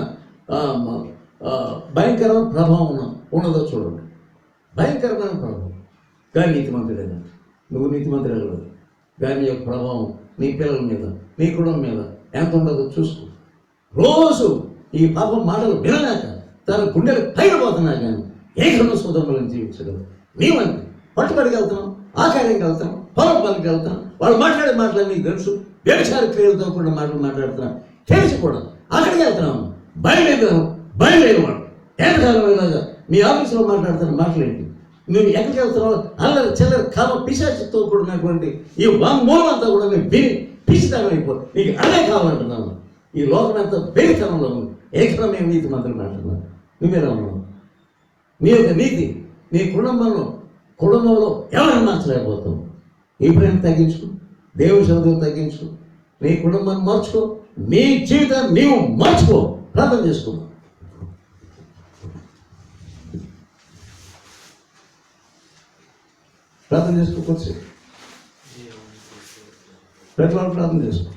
భయంకరమైన ప్రభావం ఉన్నదో చూడండి. భయంకరమైన ప్రభావం. కానీ నీతిమంతుడేనా? నువ్వు నీతిమంతుడే కాదు, కానీ యొక్క ప్రభావం నీ పిల్లల మీద, నీ కుటుంబం మీద ఎంత ఉండదో చూసుకో. రోజు ఈ పాపం మాటలు వినలేక తన గుండెలు పైరపోతున్నా కానీ ఏకరణ సుధములను జీవించగలరు. నీవంతే పట్టుబడికి వెళ్తున్నాం, ఆ కార్యంకి వెళ్తున్నాం, పొలం పనికి వెళ్తున్నాం, వాళ్ళు మాట్లాడే మాటలు నీకు తెలుసు, వ్యభిచార క్రియలతో కూడా మాటలు మాట్లాడుతున్నాం, తెలిసి కూడా అక్కడికి వెళ్తున్నాం, బయలుదేరేవాడు ఎంతకాలం మీ ఆఫీసులో మాట్లాడుతున్న మాటలేంటి? నువ్వు ఎక్కడికి వెళ్తున్నావు? అల్లరి చిల్లర కామ పిశాచితో కూడినటువంటి ఈ మూలం అంతా కూడా నేను విని పిచ్చితనం అయిపోతుంది. నీకు అదే కావాలంటున్నాను. ఈ లోకం అంతా వెరితనంలో ఉంది. ఏకరం మేము నీతి మంత్రులు మాట్లాడుతున్నాను. నువ్వేలా ఉన్నావు? నీ యొక్క నీతి నీ కుటుంబంలో ఎవరైనా మార్చలేకపోతావు. ఈ ప్రేమ తగ్గించుకో, దేవుని శబ్దం తగ్గించుకో, నీ కుటుంబాన్ని మార్చుకో, నీ జీవితాన్ని నీవు మార్చుకో. ప్రార్థన చేసుకో. ప్రార్థన చేసుకోవచ్చు. ప్రతి వాళ్ళు ప్రార్థన చేసుకో.